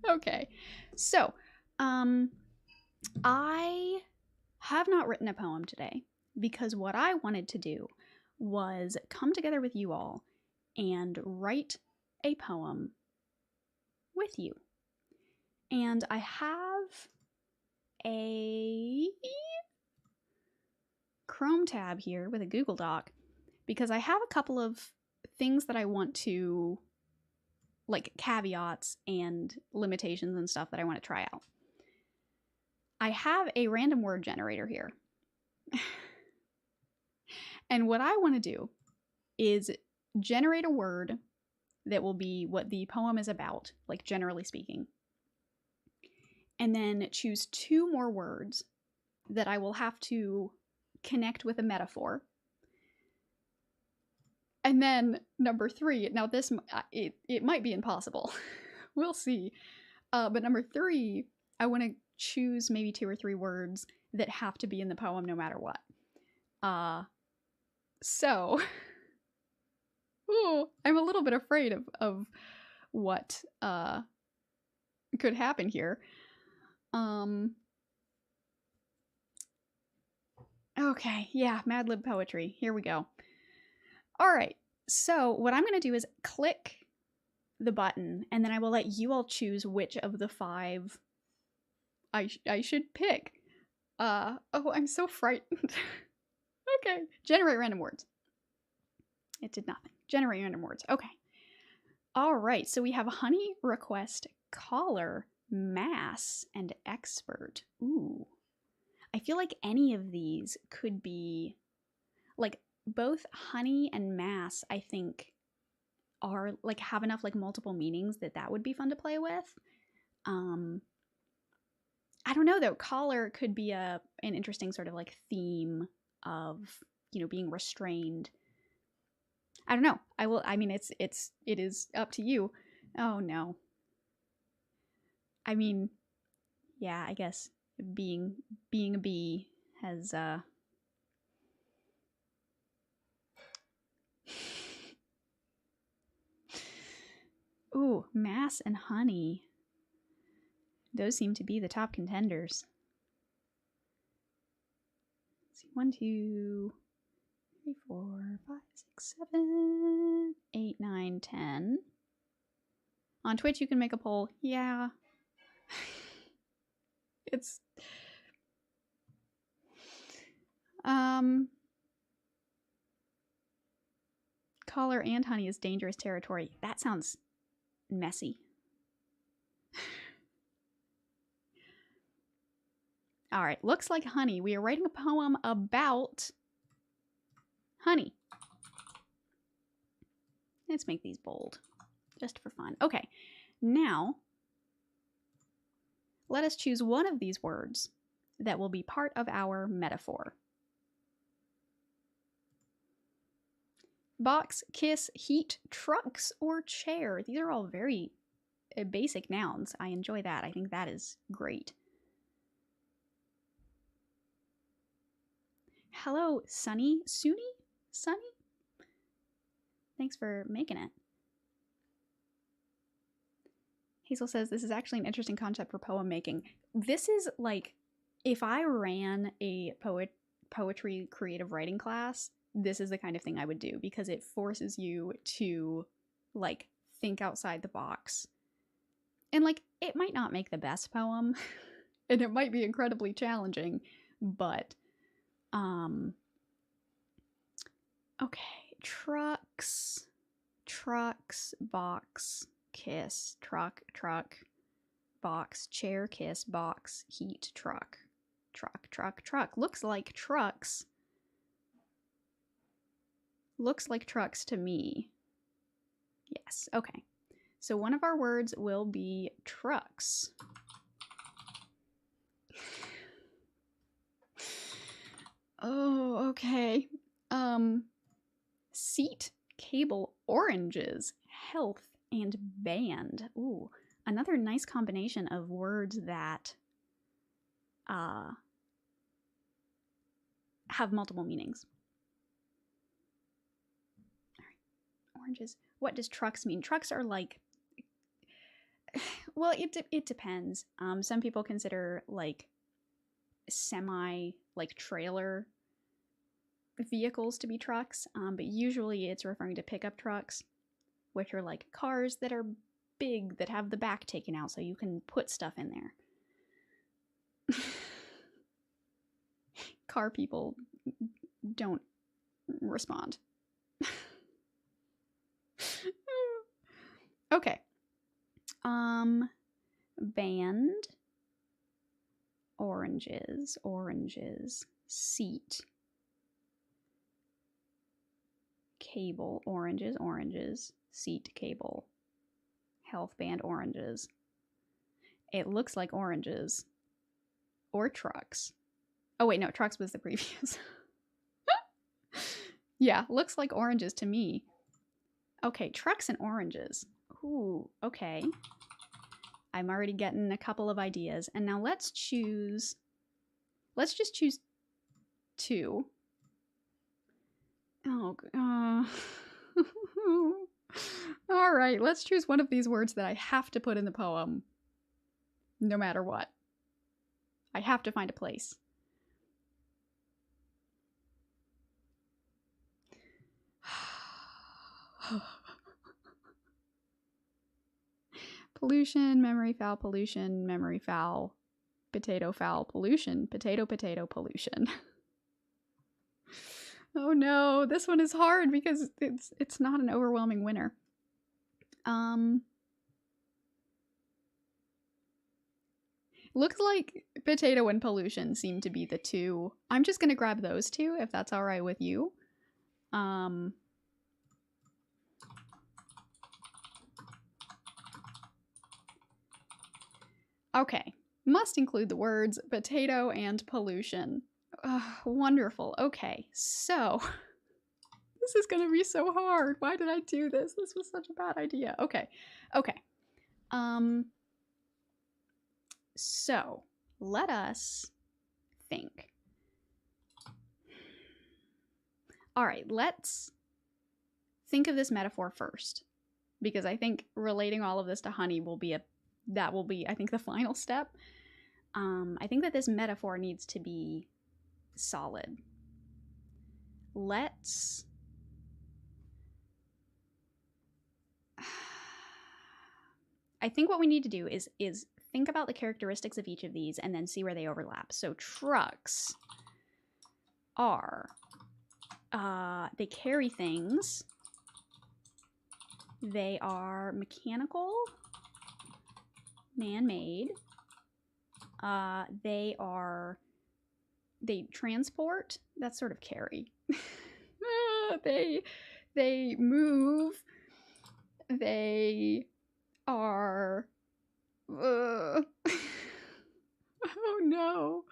Okay, so, I have not written a poem today because what I wanted to do was come together with you all and write a poem with you. And I have a Chrome tab here with a Google Doc because I have a couple of things that I want to, like caveats and limitations and stuff that I want to try out. I have a random word generator here. And what I want to do is generate a word that will be what the poem is about, like generally speaking. And then choose 2 more words that I will have to connect with a metaphor. And then number 3, now this, it might be impossible. We'll see. But number 3, I want to choose maybe 2 or 3 words that have to be in the poem no matter what. So, ooh, I'm a little bit afraid of what could happen here. Okay, yeah, Mad Lib poetry. Here we go. All right, so what I'm going to do is click the button, and then I will let you all choose which of the 5 I should pick. Oh, I'm so frightened. Okay, generate random words. It did nothing. Generate random words. Okay. All right, so we have honey, request, caller, mass, and expert. Ooh. I feel like any of these could be, like, both honey and mass, I think, are, like, have enough, like, multiple meanings that would be fun to play with. I don't know, though. Caller could be an interesting sort of, like, theme of, you know, being restrained. I don't know. I mean, it is up to you. Oh, no. I mean, yeah, I guess being a bee has, ooh, mass and honey. Those seem to be the top contenders. Let's see, 1, 2, 3, 4, 5, 6, 7, 8, 9, 10. On Twitch, you can make a poll. Yeah. It's... Caller and honey is dangerous territory. That sounds messy. All right, looks like honey. We are writing a poem about honey. Let's make these bold, just for fun. Okay, now let us choose one of these words that will be part of our metaphor. Box, kiss, heat, trucks, or chair. These are all very basic nouns. I enjoy that. I think that is great. Hello, Sunny? Sunny? Sunny? Thanks for making it. Hazel says, this is actually an interesting concept for poem making. This is like, if I ran a poetry creative writing class, this is the kind of thing I would do, because it forces you to, like, think outside the box. And, like, it might not make the best poem, and it might be incredibly challenging, but, okay, trucks, box, kiss, truck, box, chair, kiss, box, heat, truck. Looks like trucks. Looks like trucks to me. Yes, okay. So one of our words will be trucks. Oh, okay. Seat, cable, oranges, health, and band. Ooh, another nice combination of words that have multiple meanings. All right, oranges. What does trucks mean? Trucks are like, well, it depends. Some people consider like semi, like trailer vehicles to be trucks, but usually it's referring to pickup trucks, which are like cars that are big, that have the back taken out so you can put stuff in there. Car people don't respond. Okay. Band. Oranges. Oranges. Seat. Cable. Oranges. Oranges. Seat. Cable. Health band. Oranges. It looks like oranges. Or trucks. Oh wait, no, trucks was the previous. Yeah, looks like oranges to me. Okay, trucks and oranges. Ooh, okay. I'm already getting a couple of ideas. And now let's choose... Let's just choose 2. Oh, all right, let's choose one of these words that I have to put in the poem. No matter what. I have to find a place. Pollution, memory foul, pollution, memory foul, potato foul, pollution, potato, potato, pollution. Oh no, this one is hard because it's not an overwhelming winner. Looks like potato and pollution seem to be the 2. I'm just gonna grab those 2 if that's all right with you. Okay, must include the words potato and pollution. Wonderful. Okay, so this is gonna be so hard. Why did I do this? This was such a bad idea. Okay. So let us think. All right, let's think of this metaphor first, because I think relating all of this to honey will be I think, the final step. I think that this metaphor needs to be solid. Let's... I think what we need to do is think about the characteristics of each of these and then see where they overlap. So trucks are, they carry things. They are mechanical, man-made. They transport. That's sort of carry. They move. They are... Oh no.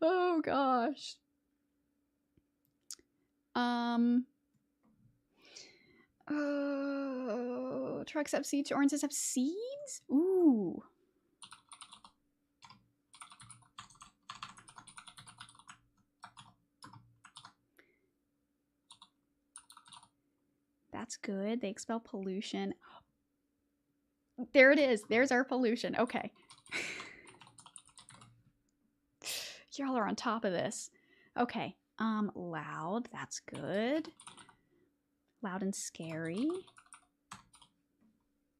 Oh gosh. Trucks have seeds. Oranges have seeds? Ooh. That's good. They expel pollution. There it is. There's our pollution. Okay. Y'all are on top of this. Okay. Loud. That's good. Loud and scary.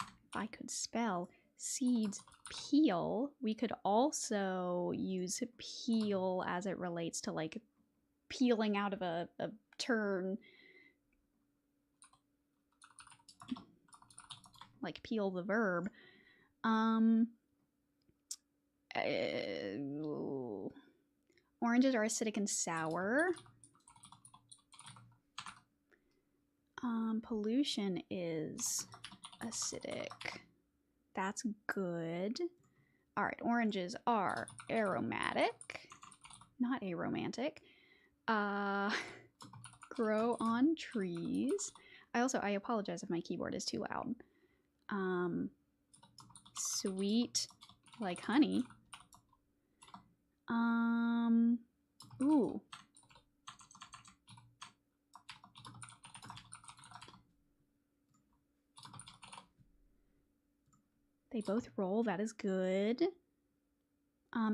If I could spell seeds, peel. We could also use peel as it relates to like peeling out of a turn. Like peel the verb. Oranges are acidic and sour. Pollution is acidic. That's good. All right, oranges are aromatic, not aromantic. Grow on trees. I apologize if my keyboard is too loud. Sweet like honey. Ooh. They both roll. That is good.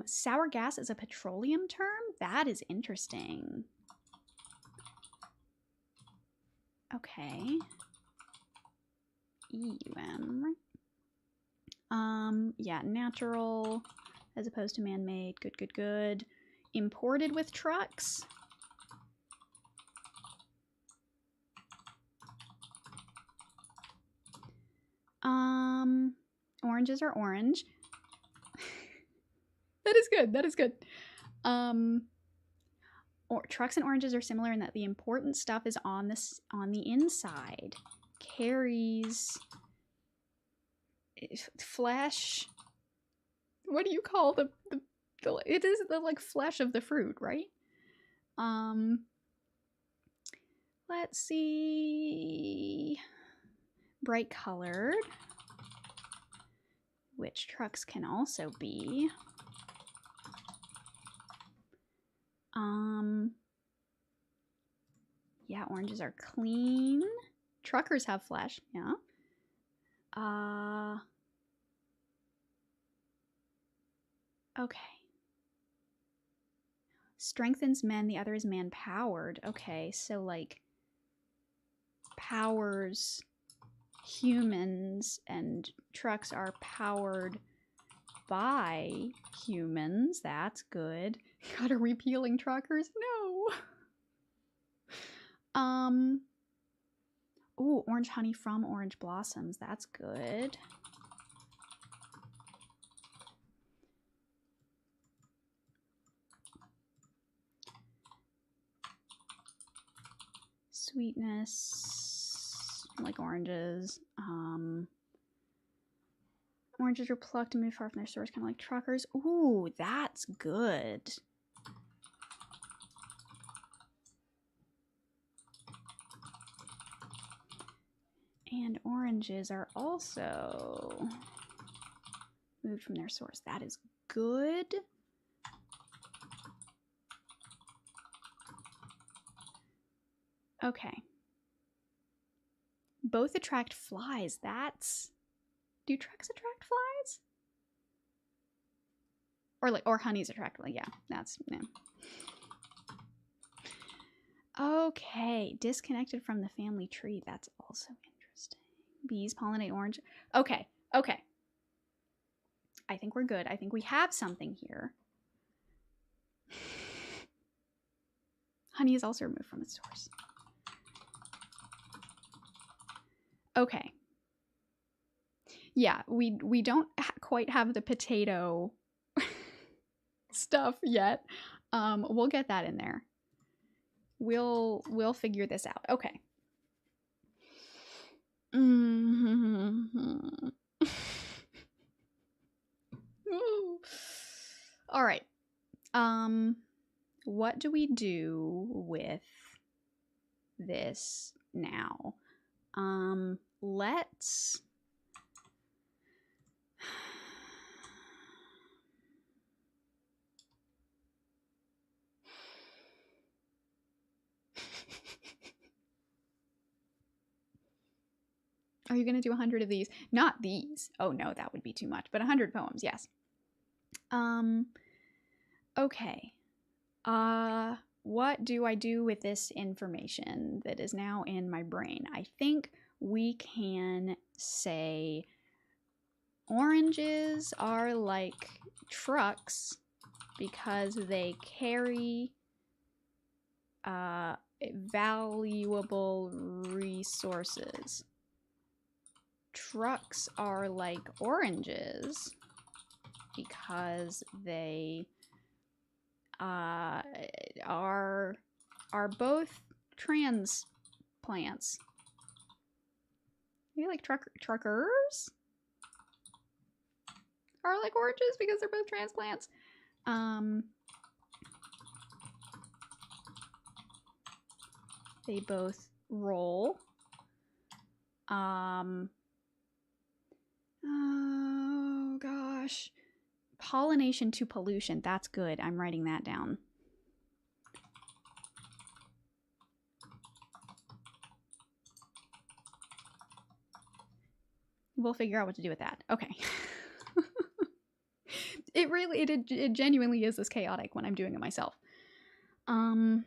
Sour gas is a petroleum term? That is interesting. Okay. EUM. Yeah, natural as opposed to man-made. Good, good, good. Imported with trucks. oranges are orange. That is good. That is good. Trucks and oranges are similar in that the important stuff is on the inside. Carries flesh. What do you call the it is the like flesh of the fruit, right? Let's see. Bright colored, which trucks can also be. Yeah, oranges are clean. Truckers have flesh, yeah. Okay. Strengthens men, the other is man-powered. Okay, so like powers humans, and trucks are powered by humans. That's good. God, are we peeling truckers? No. Ooh, orange honey from orange blossoms. That's good. Sweetness, like oranges. Oranges are plucked and moved far from their source, kind of like truckers. Ooh, that's good. And oranges are also moved from their source. That is good. Okay. Both attract flies. That's... Do trucks attract flies? Or honeys attract, yeah, that's, yeah. Okay, disconnected from the family tree. That's also interesting. Bees pollinate orange. Okay, okay. I think we're good. I think we have something here. Honey is also removed from its source. Okay. Yeah, we don't quite have the potato stuff yet. We'll get that in there. We'll figure this out. Okay. All right. What do we do with this now? Let's... Are you going to do 100 of these? Not these. Oh no, that would be too much. But 100 poems, yes. Okay. What do I do with this information that is now in my brain? I think we can say oranges are like trucks because they carry valuable resources. Trucks are like oranges because they are both transplants. Maybe like truckers are like oranges because they're both transplants. They both roll. Oh gosh. Pollination to pollution. That's good. I'm writing that down. We'll figure out what to do with that. Okay. It genuinely is this chaotic when I'm doing it myself. Something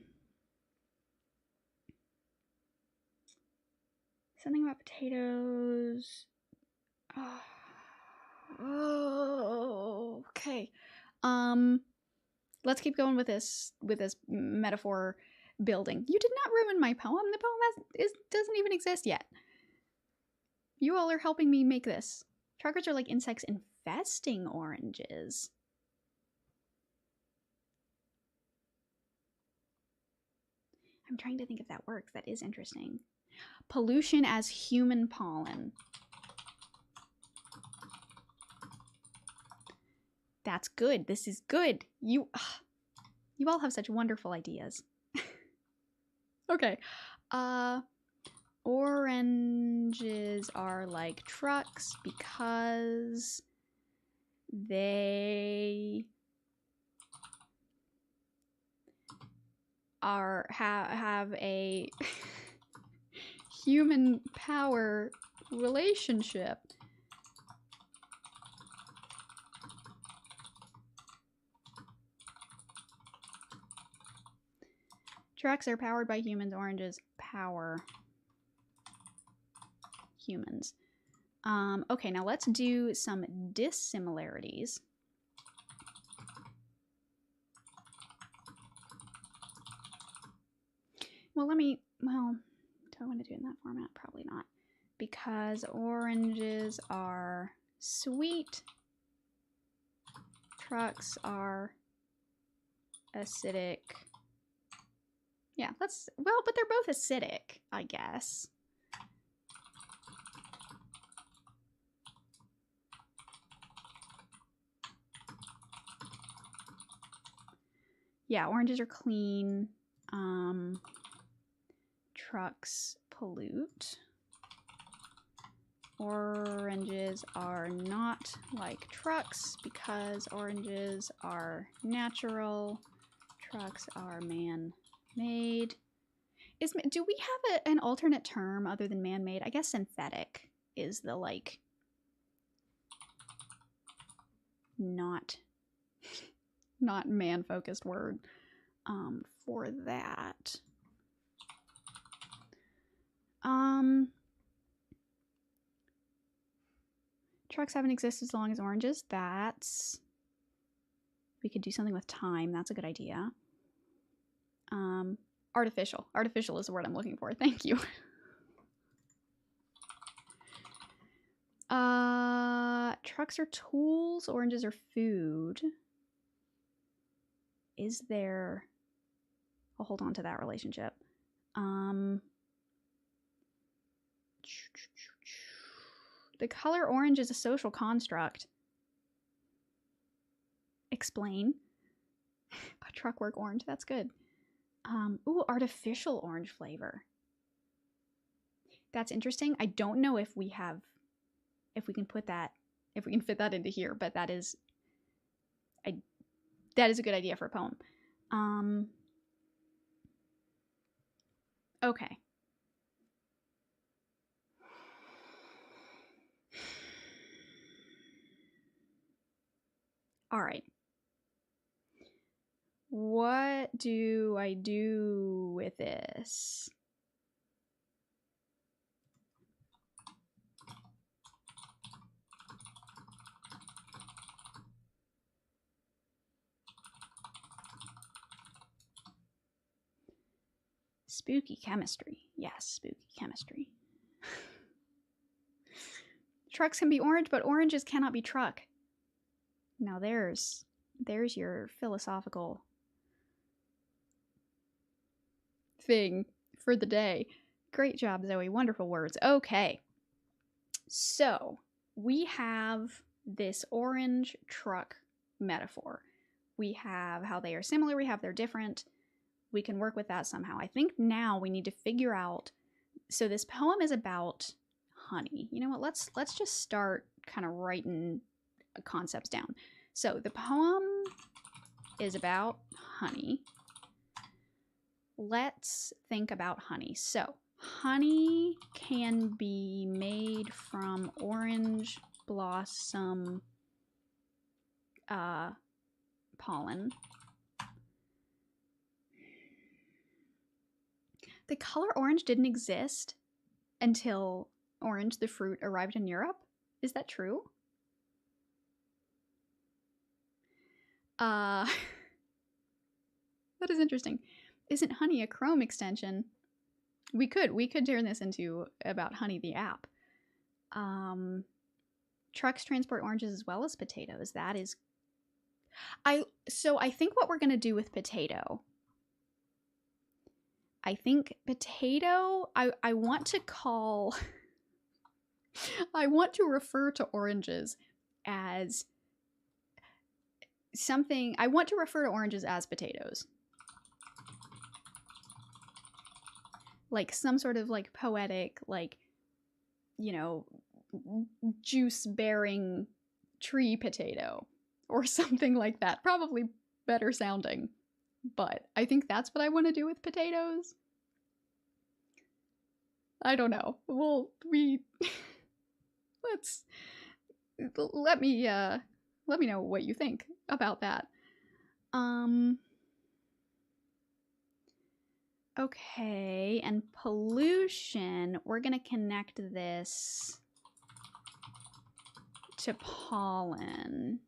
about potatoes. Oh, okay. Let's keep going with this metaphor building. You did not ruin my poem. The poem doesn't even exist yet. You all are helping me make this Truckers are like insects infesting oranges. I'm trying to think if that works. That is interesting. Pollution as human pollen. That's good. This is good. You all have such wonderful ideas. Okay. Oranges are like trucks because they have a human power relationship. Trucks are powered by humans. Oranges power humans. Okay, now let's do some dissimilarities. Well, do I want to do it in that format? Probably not. Because oranges are sweet. Trucks are acidic. Yeah, but they're both acidic, I guess. Yeah, oranges are clean. Trucks pollute. Oranges are not like trucks because oranges are natural. Trucks are man-made. Do we have an alternate term other than man-made? I guess synthetic is the like not man-focused word for that. Trucks haven't existed as long as oranges. We could do something with time. That's a good idea. Artificial. Artificial is the word I'm looking for. Thank you. Trucks are tools. Oranges are food. Is there... I'll hold on to that relationship. The color orange is a social construct. Explain. A truck work orange. That's good. Ooh, artificial orange flavor. That's interesting. I don't know if we can fit that into here, but that is a good idea for a poem. Okay. All right. What do I do with this? Spooky chemistry. Yes, spooky chemistry. Trucks can be orange, but oranges cannot be truck. Now there's your philosophical thing for the day. Great job, Zoe. Wonderful words. Okay. So we have this orange truck metaphor. We have how they are similar. We have they're different. We can work with that somehow. I think now we need to figure out. So this poem is about honey. You know what? Let's just start kind of writing concepts down. So the poem is about honey. Let's think about honey. So honey can be made from orange blossom pollen. The color orange didn't exist until orange, the fruit, arrived in Europe. Is that true? That is interesting. Isn't honey a Chrome extension? We could turn this into about Honey the app. Trucks transport oranges as well as potatoes. That is... So I think what we're going to do with potato... I think potato... I want to call... I want to refer to oranges as something... I want to refer to oranges as potatoes. Like some sort of like poetic, like, you know, juice-bearing tree potato or something like that. Probably better sounding, but I think that's what I want to do with potatoes. I don't know. Well, let me know what you think about that. Okay, and pollution, we're gonna connect this to pollen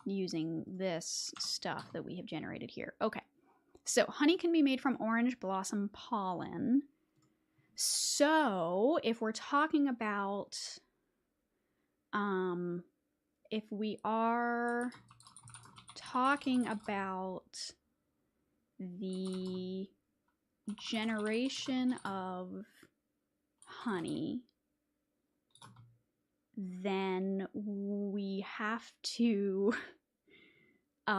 using this stuff that we have generated here. Okay, so honey can be made from orange blossom pollen. So if we're talking about, if we are talking about the generation of honey, then we have to we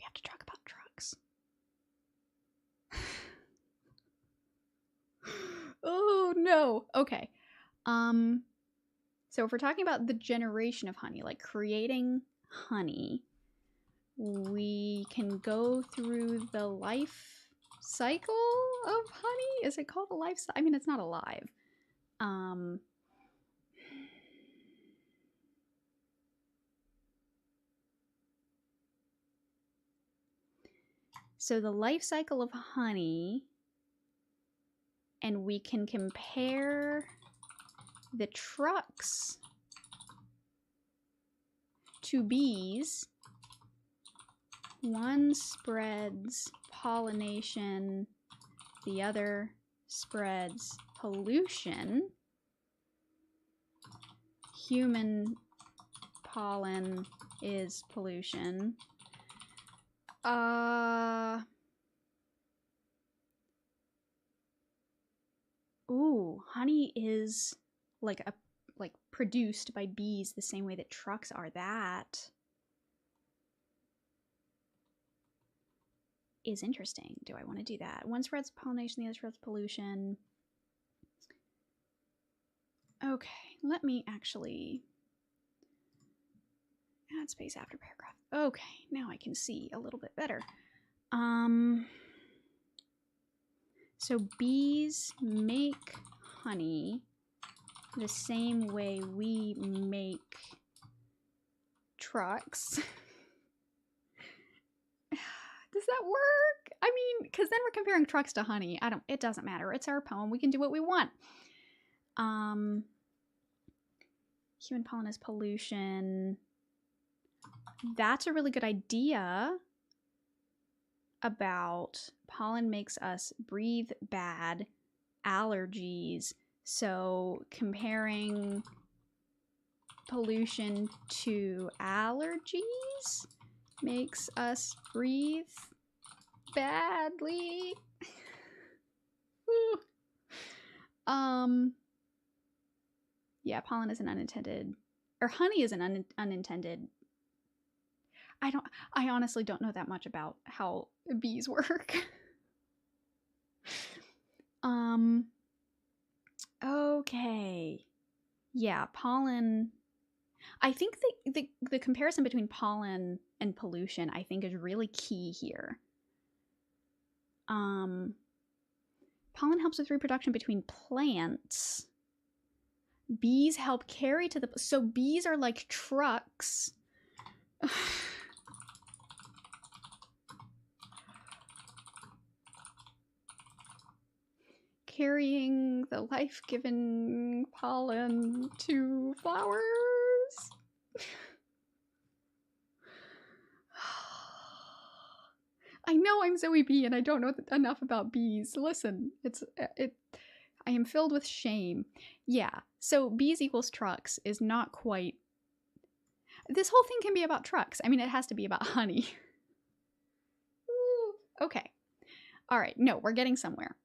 have to talk about trucks. Oh no. Okay. So if we're talking about the generation of honey, like creating honey, we can go through the life cycle of honey. Is it called a life cycle? I mean, it's not alive. So the life cycle of honey, and we can compare the trucks to bees. One spreads pollination, the other spreads pollution. Human pollen is pollution. Ooh, honey is like produced by bees the same way that trucks are. That is interesting. Do I want to do that? One spreads pollination, the other spreads pollution. Okay, let me actually add space after paragraph. Okay, now I can see a little bit better. So bees make honey the same way we make trucks. Does that work? I mean, because then we're comparing trucks to honey. It doesn't matter. It's our poem. We can do what we want. Human pollen is pollution. That's a really good idea about pollen makes us breathe bad, allergies. So comparing pollution to allergies makes us breathe badly. Yeah, pollen is an unintended, or honey is an unintended. I honestly don't know that much about how bees work. Okay. Yeah, pollen. I think the comparison between pollen and pollution, I think, is really key here. Pollen helps with reproduction between plants. Bees help carry to the... So bees are like trucks. Carrying the life-given pollen to flowers. I know I'm Zoe B and I don't know enough about bees. Listen, I am filled with shame. Yeah, so bees equals trucks is not quite... This whole thing can be about trucks. I mean, it has to be about honey. Okay. All right, no, we're getting somewhere.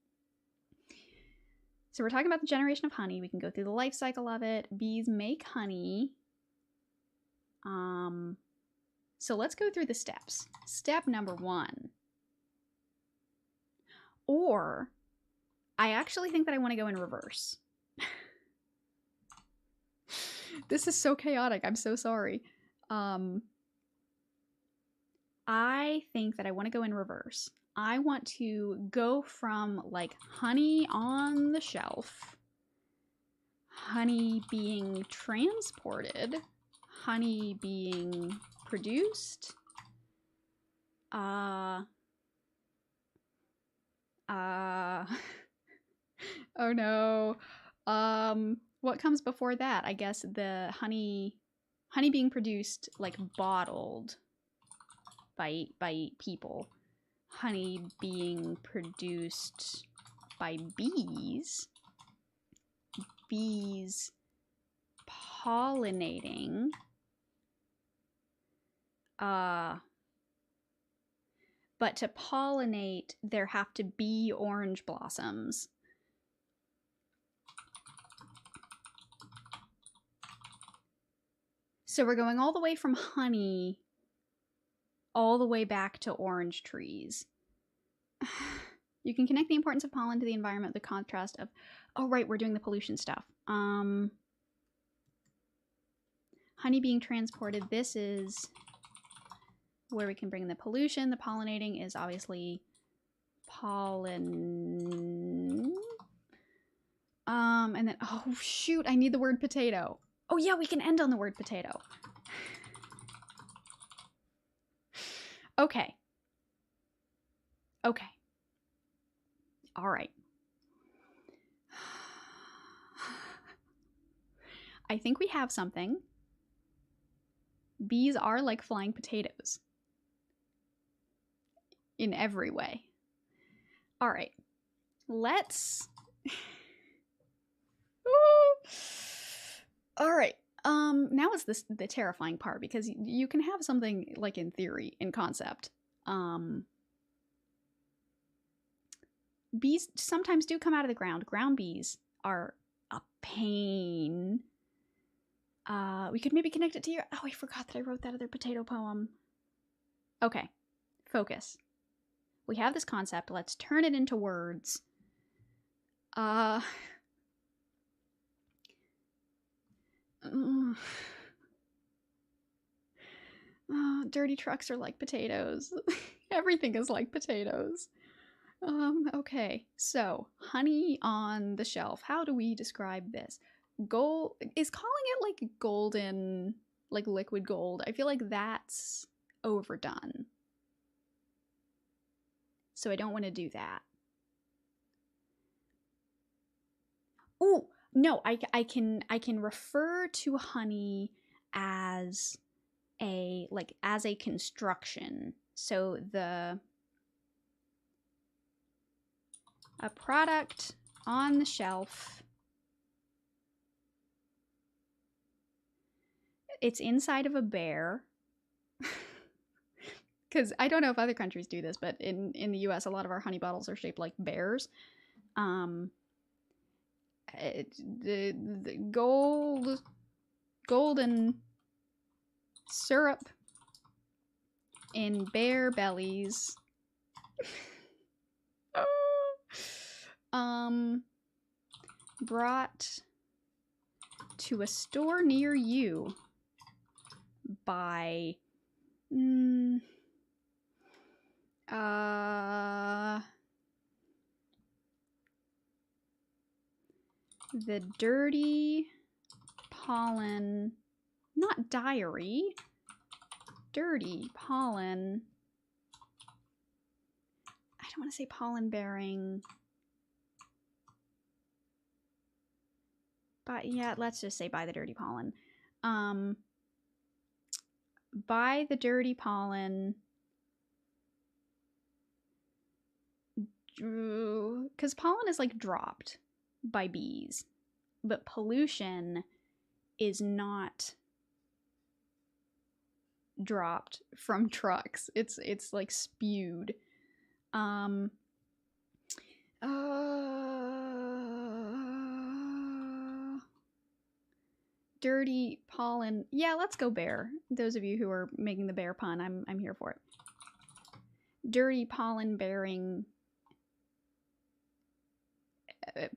So we're talking about the generation of honey. We can go through the life cycle of it. Bees make honey. So let's go through the steps. Step number 1. Or I actually think that I want to go in reverse. This is so chaotic. I'm so sorry. I think that I want to go in reverse. I want to go from like honey on the shelf, honey being transported, honey being produced, oh no. What comes before that? I guess the honey being produced, like bottled by people. Honey being produced by bees. Bees pollinating. But to pollinate, there have to be orange blossoms. So we're going all the way from honey all the way back to orange trees. You can connect the importance of pollen to the environment, the contrast of... Oh, right, we're doing the pollution stuff. Honey being transported, this is where we can bring the pollution. The pollinating is obviously pollen. And then, oh shoot, I need the word potato. Oh yeah, we can end on the word potato. Okay. Okay. All right. I think we have something. Bees are like flying potatoes. In every way. All right. Let's... All right. Now is the terrifying part, because you can have something like in theory, in concept. Bees sometimes do come out of the ground. Ground bees are a pain. We could maybe connect it to your... Oh, I forgot that I wrote that other potato poem. Okay. Focus. We have this concept. Let's turn it into words. Dirty trucks are like potatoes. Everything is like potatoes. Okay, so honey on the shelf. How do we describe this? Gold is calling it like golden, like liquid gold. I feel like that's overdone. So I don't want to do that. Oh, no, I can refer to honey as a construction. So a product on the shelf. It's inside of a bear. Because I don't know if other countries do this, but in the US, a lot of our honey bottles are shaped like bears. The golden syrup in bear bellies. Brought to a store near you by the dirty pollen, not diary, dirty pollen. I don't want to say pollen bearing, but yeah, let's just say by the dirty pollen. By the dirty pollen because pollen is like dropped by bees, but pollution is not dropped from trucks. It's like spewed. Dirty pollen. Yeah, let's go bear. Those of you who are making the bear pun, I'm here for it. Dirty pollen bearing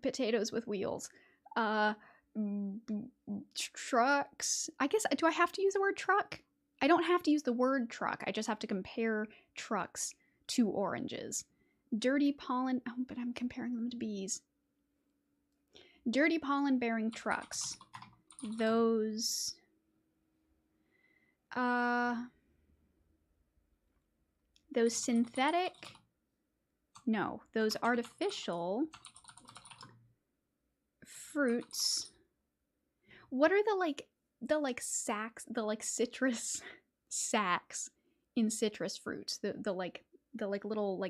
potatoes with wheels. Trucks. I guess, do I have to use the word truck? I don't have to use the word truck. I just have to compare trucks to oranges. Dirty pollen. Oh, but I'm comparing them to bees. Dirty pollen bearing trucks. Those synthetic, no, those artificial fruits. What are the sacks, the citrus sacks in citrus fruits? The little,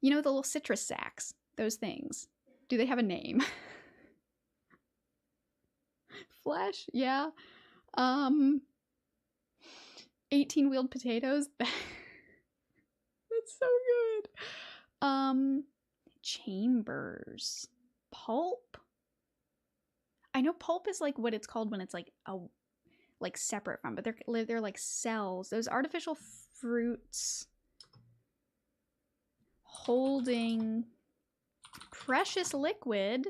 you know, the little citrus sacks, those things. Do they have a name? Flesh, yeah. 18-wheeled potatoes. That's so good. Chambers. Pulp. I know pulp is like what it's called when it's like separate from, but they're like cells. Those artificial fruits holding precious liquid.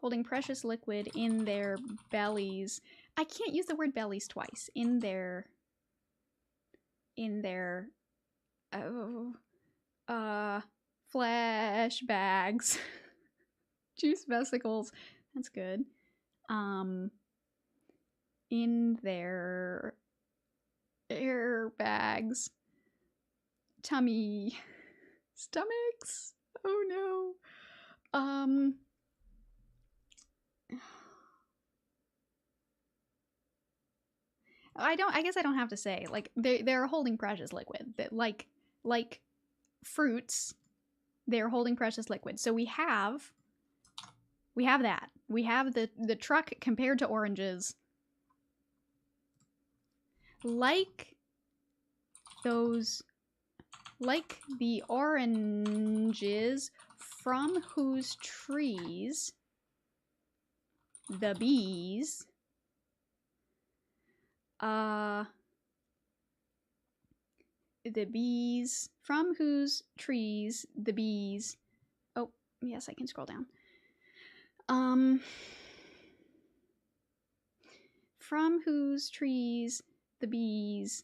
Holding precious liquid in their bellies. I can't use the word bellies twice. In their flesh bags. Juice vesicles. That's good. In their air bags. Tummy. Stomachs. Oh no. I guess I don't have to say. Like, they're holding precious liquid. That like fruits, they're holding precious liquid. So we have that. We have the truck compared to oranges. Like the oranges from whose trees the bees from whose trees the bees, oh yes, I can scroll down, from whose trees the bees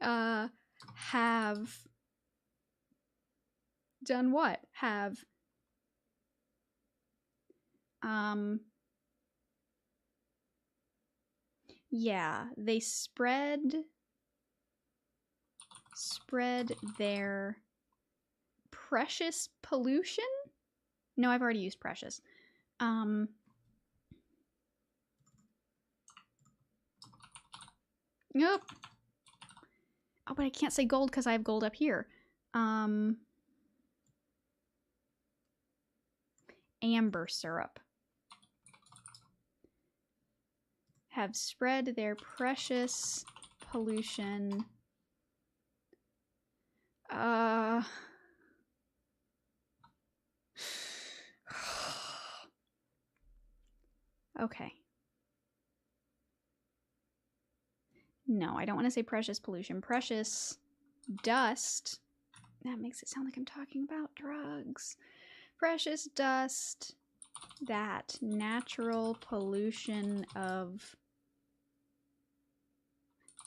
have done what? Have yeah, they spread their precious pollution? No, I've already used precious. Nope. Oh, but I can't say gold because I have gold up here. Amber syrup. Have spread their precious pollution. Okay. No, I don't want to say precious pollution. Precious dust. That makes it sound like I'm talking about drugs. Precious dust. That natural pollution of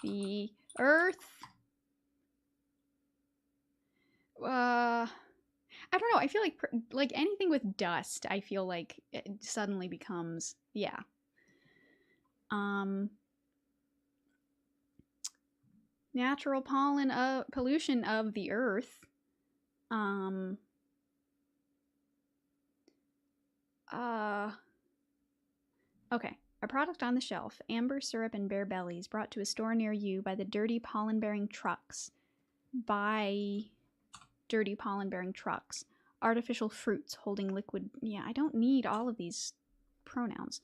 the earth. I don't know. I feel like anything with dust, I feel like it suddenly becomes, yeah. Natural pollution of the earth. Okay. A product on the shelf. Amber syrup and bare bellies brought to a store near you by the dirty pollen-bearing trucks. By dirty pollen-bearing trucks. Artificial fruits holding liquid... Yeah, I don't need all of these pronouns.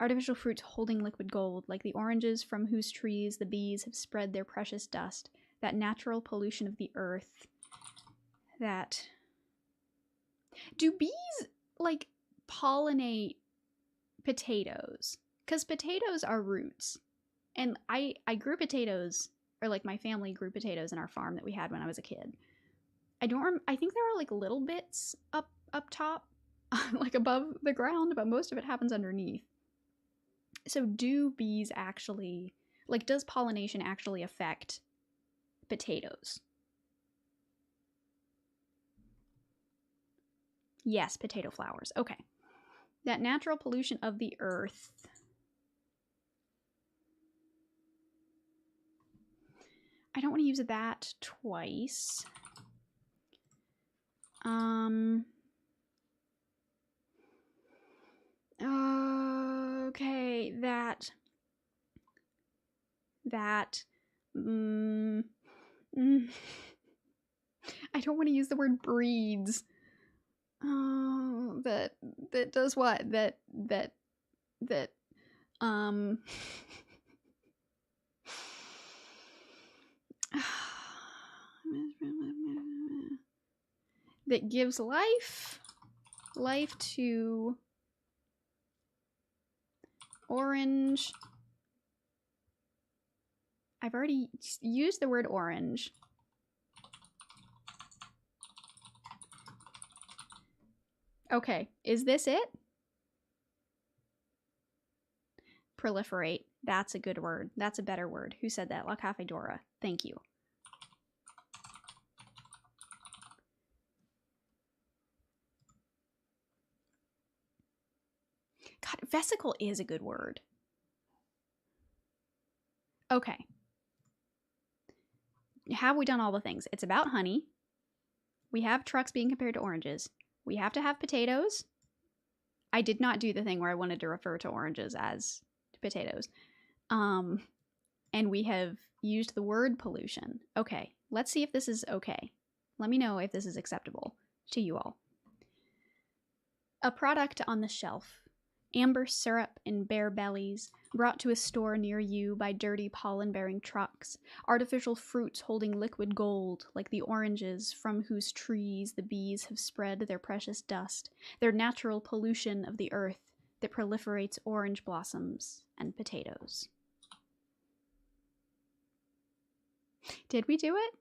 Artificial fruits holding liquid gold, like the oranges from whose trees the bees have spread their precious dust. That natural pollution of the earth. That... Do bees, like, pollinate potatoes? Because potatoes are roots. And I grew potatoes, or like my family grew potatoes in our farm that we had when I was a kid. I think there are like little bits up top, like above the ground, but most of it happens underneath. So do bees actually, like, does pollination actually affect potatoes? Yes, potato flowers. Okay. That natural pollution of the earth. I don't want to use that twice. Okay, that I don't want to use the word breeds. That does what? That that gives life to orange. I've already used the word orange. Okay, is this it? Proliferate. That's a good word. That's a better word. Who said that? La Cafe Dora. Thank you. God, vesicle is a good word. Okay. Have we done all the things? It's about honey. We have trucks being compared to oranges. We have to have potatoes. I did not do the thing where I wanted to refer to oranges as potatoes. And we have used the word pollution. Okay, let's see if this is okay. Let me know if this is acceptable to you all. A product on the shelf. Amber syrup in bare bellies, brought to a store near you by dirty pollen-bearing trucks. Artificial fruits holding liquid gold, like the oranges from whose trees the bees have spread their precious dust. Their natural pollution of the earth that proliferates orange blossoms and potatoes. Did we do it?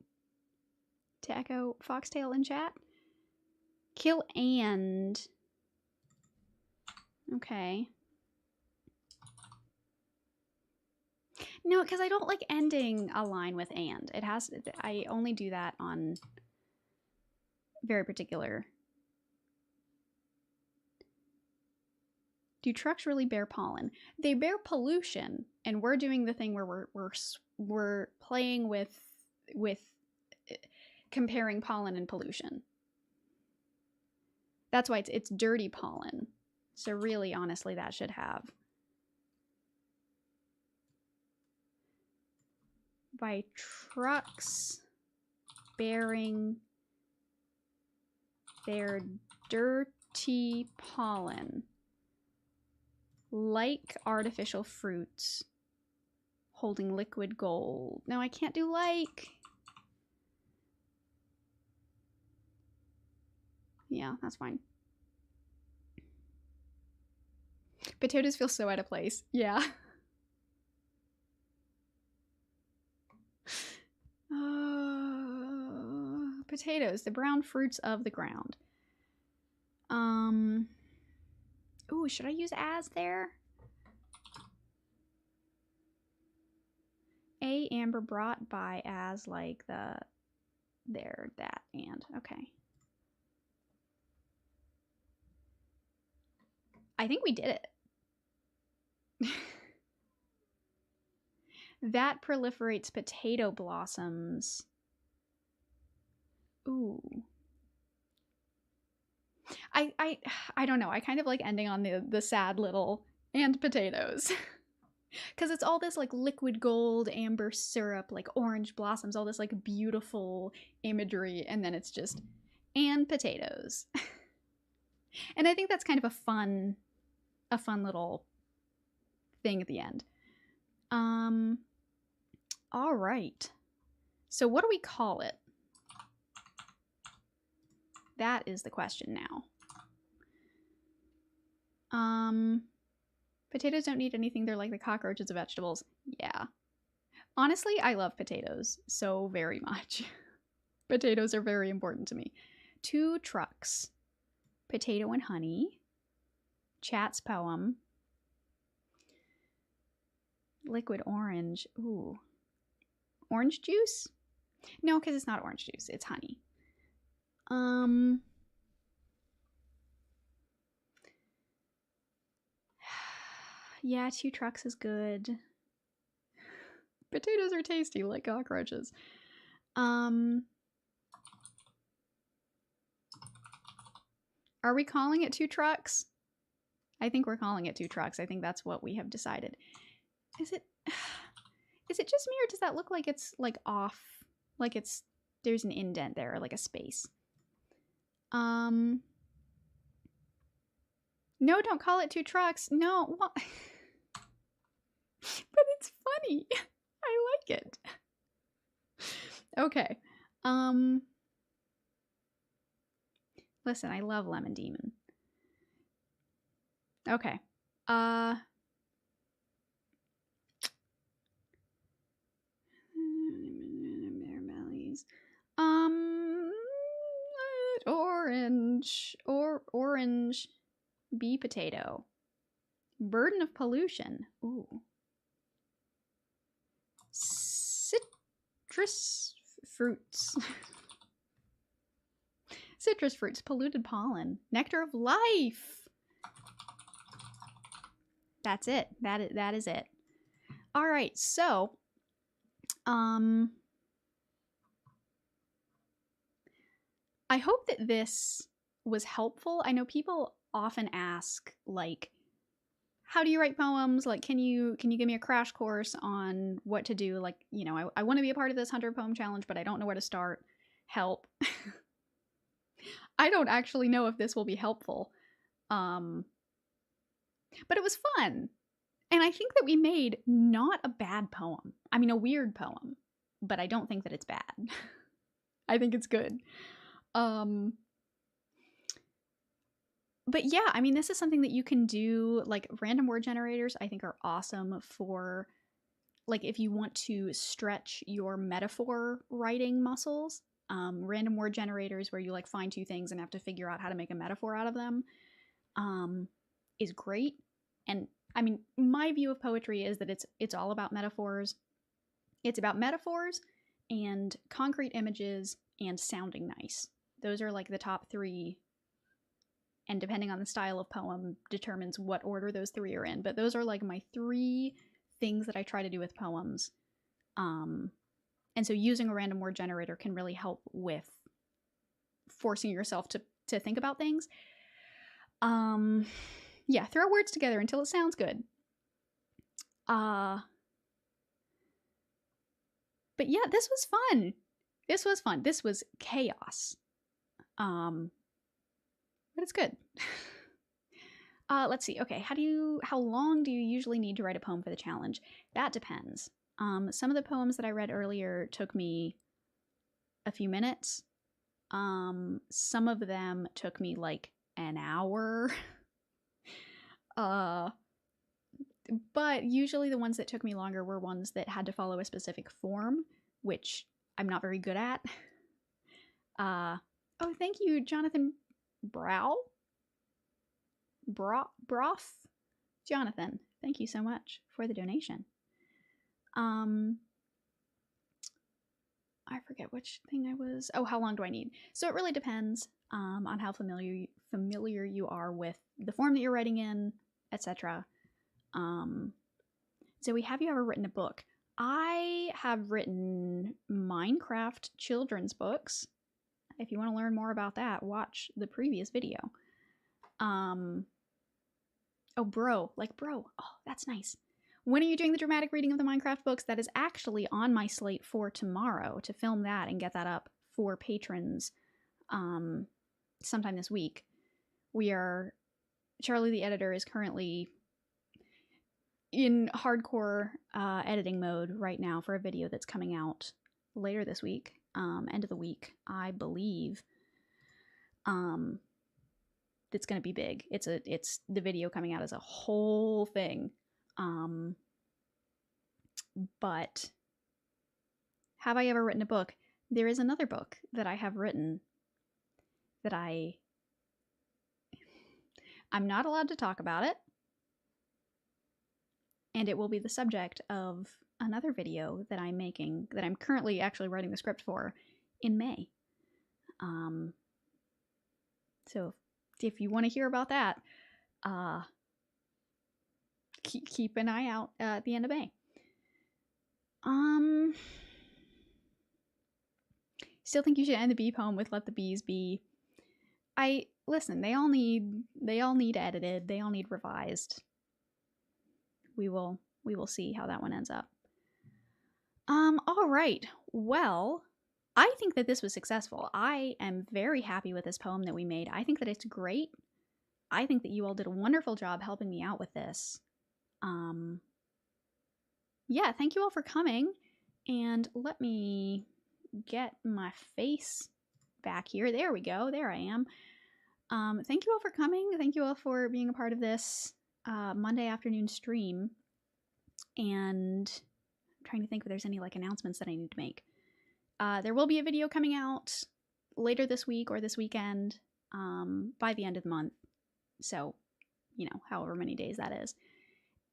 To echo Foxtail in chat? Kill and... Okay. No, because I don't like ending a line with and. It has. I only do that on very particular. Do trucks really bear pollen? They bear pollution, and we're doing the thing where we're playing with comparing pollen and pollution. That's why it's dirty pollen. So really, honestly, that should have by trucks bearing their dirty pollen, like artificial fruits holding liquid gold. No, I can't do like. Yeah, that's fine. Potatoes feel so out of place. Yeah. Potatoes, the brown fruits of the ground. Ooh, should I use as there? A amber brought by as like the there, that, and. Okay. I think we did it. That proliferates potato blossoms. Ooh. I don't know. I kind of like ending on the sad little and potatoes. Because it's all this like liquid gold, amber syrup, like orange blossoms, all this like beautiful imagery, and then it's just and potatoes. And I think that's kind of a fun little thing at the end. All right. So what do we call it? That is the question now. Potatoes don't need anything. They're like the cockroaches of vegetables. Yeah. Honestly, I love potatoes so very much. Potatoes are very important to me. 2 trucks. Potato and honey. Chat's poem. Liquid orange. Ooh. Orange juice? No, because it's not orange juice. It's honey. Yeah, 2 trucks is good. Potatoes are tasty like cockroaches. Are we calling it 2 trucks? I think we're calling it 2 trucks. I think that's what we have decided. Is it just me, or does that look like it's like off? Like there's an indent there, like a space. No, don't call it 2 trucks. No, well, but it's funny. I like it. Okay. Listen, I love Lemon Demon. Okay. Orange bee potato. Burden of pollution. Ooh. Citrus fruits. Citrus fruits, polluted pollen. Nectar of life. That's it. That is it. All right, so I hope that this was helpful. I know people often ask, like, how do you write poems? Like, can you give me a crash course on what to do? Like, you know, I want to be a part of this 100 poem challenge, but I don't know where to start. Help. I don't actually know if this will be helpful. But it was fun. And I think that we made not a bad poem. I mean, a weird poem, but I don't think that it's bad. I think it's good. But yeah, I mean, this is something that you can do. Like, random word generators, I think, are awesome for, like, if you want to stretch your metaphor writing muscles. Random word generators where you, like, find 2 things and have to figure out how to make a metaphor out of them is great. And I mean, my view of poetry is that it's all about metaphors. It's about metaphors and concrete images and sounding nice. Those are like the top 3. And depending on the style of poem determines what order those 3 are in. But those are like my 3 things that I try to do with poems. And so using a random word generator can really help with forcing yourself to think about things. Yeah, throw words together until it sounds good. But yeah, this was fun. This was fun. This was chaos. But it's good. Let's see. Okay, how long do you usually need to write a poem for the challenge? That depends. Some of the poems that I read earlier took me a few minutes. Some of them took me like an hour. But usually the ones that took me longer were ones that had to follow a specific form, which I'm not very good at. Oh, thank you, Jonathan Broth? Jonathan, thank you so much for the donation. I forget which thing I was. Oh, how long do I need? So it really depends on how familiar you are with the form that you're writing in, etc. Zoe, have you ever written a book? I have written Minecraft children's books. If you want to learn more about that, watch the previous video. Oh, bro. Like, bro. Oh, that's nice. When are you doing the dramatic reading of the Minecraft books? That is actually on my slate for tomorrow, to film that and get that up for patrons sometime this week. Charlie the editor is currently in hardcore editing mode right now for a video that's coming out later this week, end of the week, I believe. It's gonna be big. It's the video coming out as a whole thing. But have I ever written a book? There is another book that I have written that I'm not allowed to talk about it, and it will be the subject of another video that I'm making, that I'm currently actually writing the script for, in May. So if you want to hear about that, keep an eye out at the end of May. Still think you should end the bee poem with "Let the bees be." Listen, they all need edited, they all need revised. We will see how that one ends up. All right. Well, I think that this was successful. I am very happy with this poem that we made. I think that it's great. I think that you all did a wonderful job helping me out with this. Yeah, thank you all for coming. And let me get my face back here. There we go. There I am. Thank you all for coming. Thank you all for being a part of this Monday afternoon stream. And I'm trying to think if there's any like announcements that I need to make. There will be a video coming out later this week or this weekend by the end of the month. So, you know, however many days that is.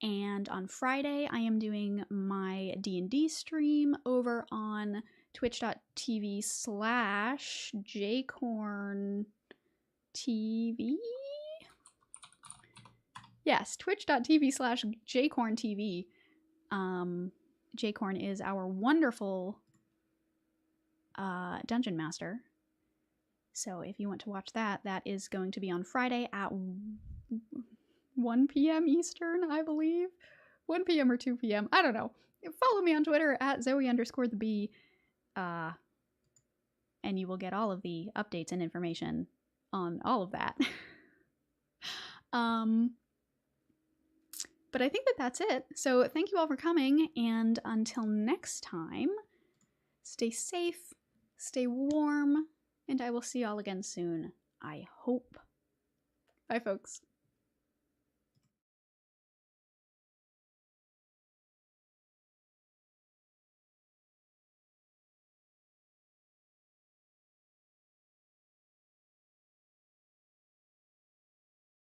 And on Friday, I am doing my D&D stream over on twitch.tv/jcorntv. Yes, twitch.tv/jcorntv. Jcorn is our wonderful dungeon master. So if you want to watch that, that is going to be on Friday at 1 p.m. Eastern, I believe. 1 p.m. or 2 p.m. I don't know. Follow me on Twitter at Zoe_the_bee. And you will get all of the updates and information on all of that. But I think that that's it. So thank you all for coming. And until next time, stay safe, stay warm, and I will see y'all again soon. I hope. Bye, folks.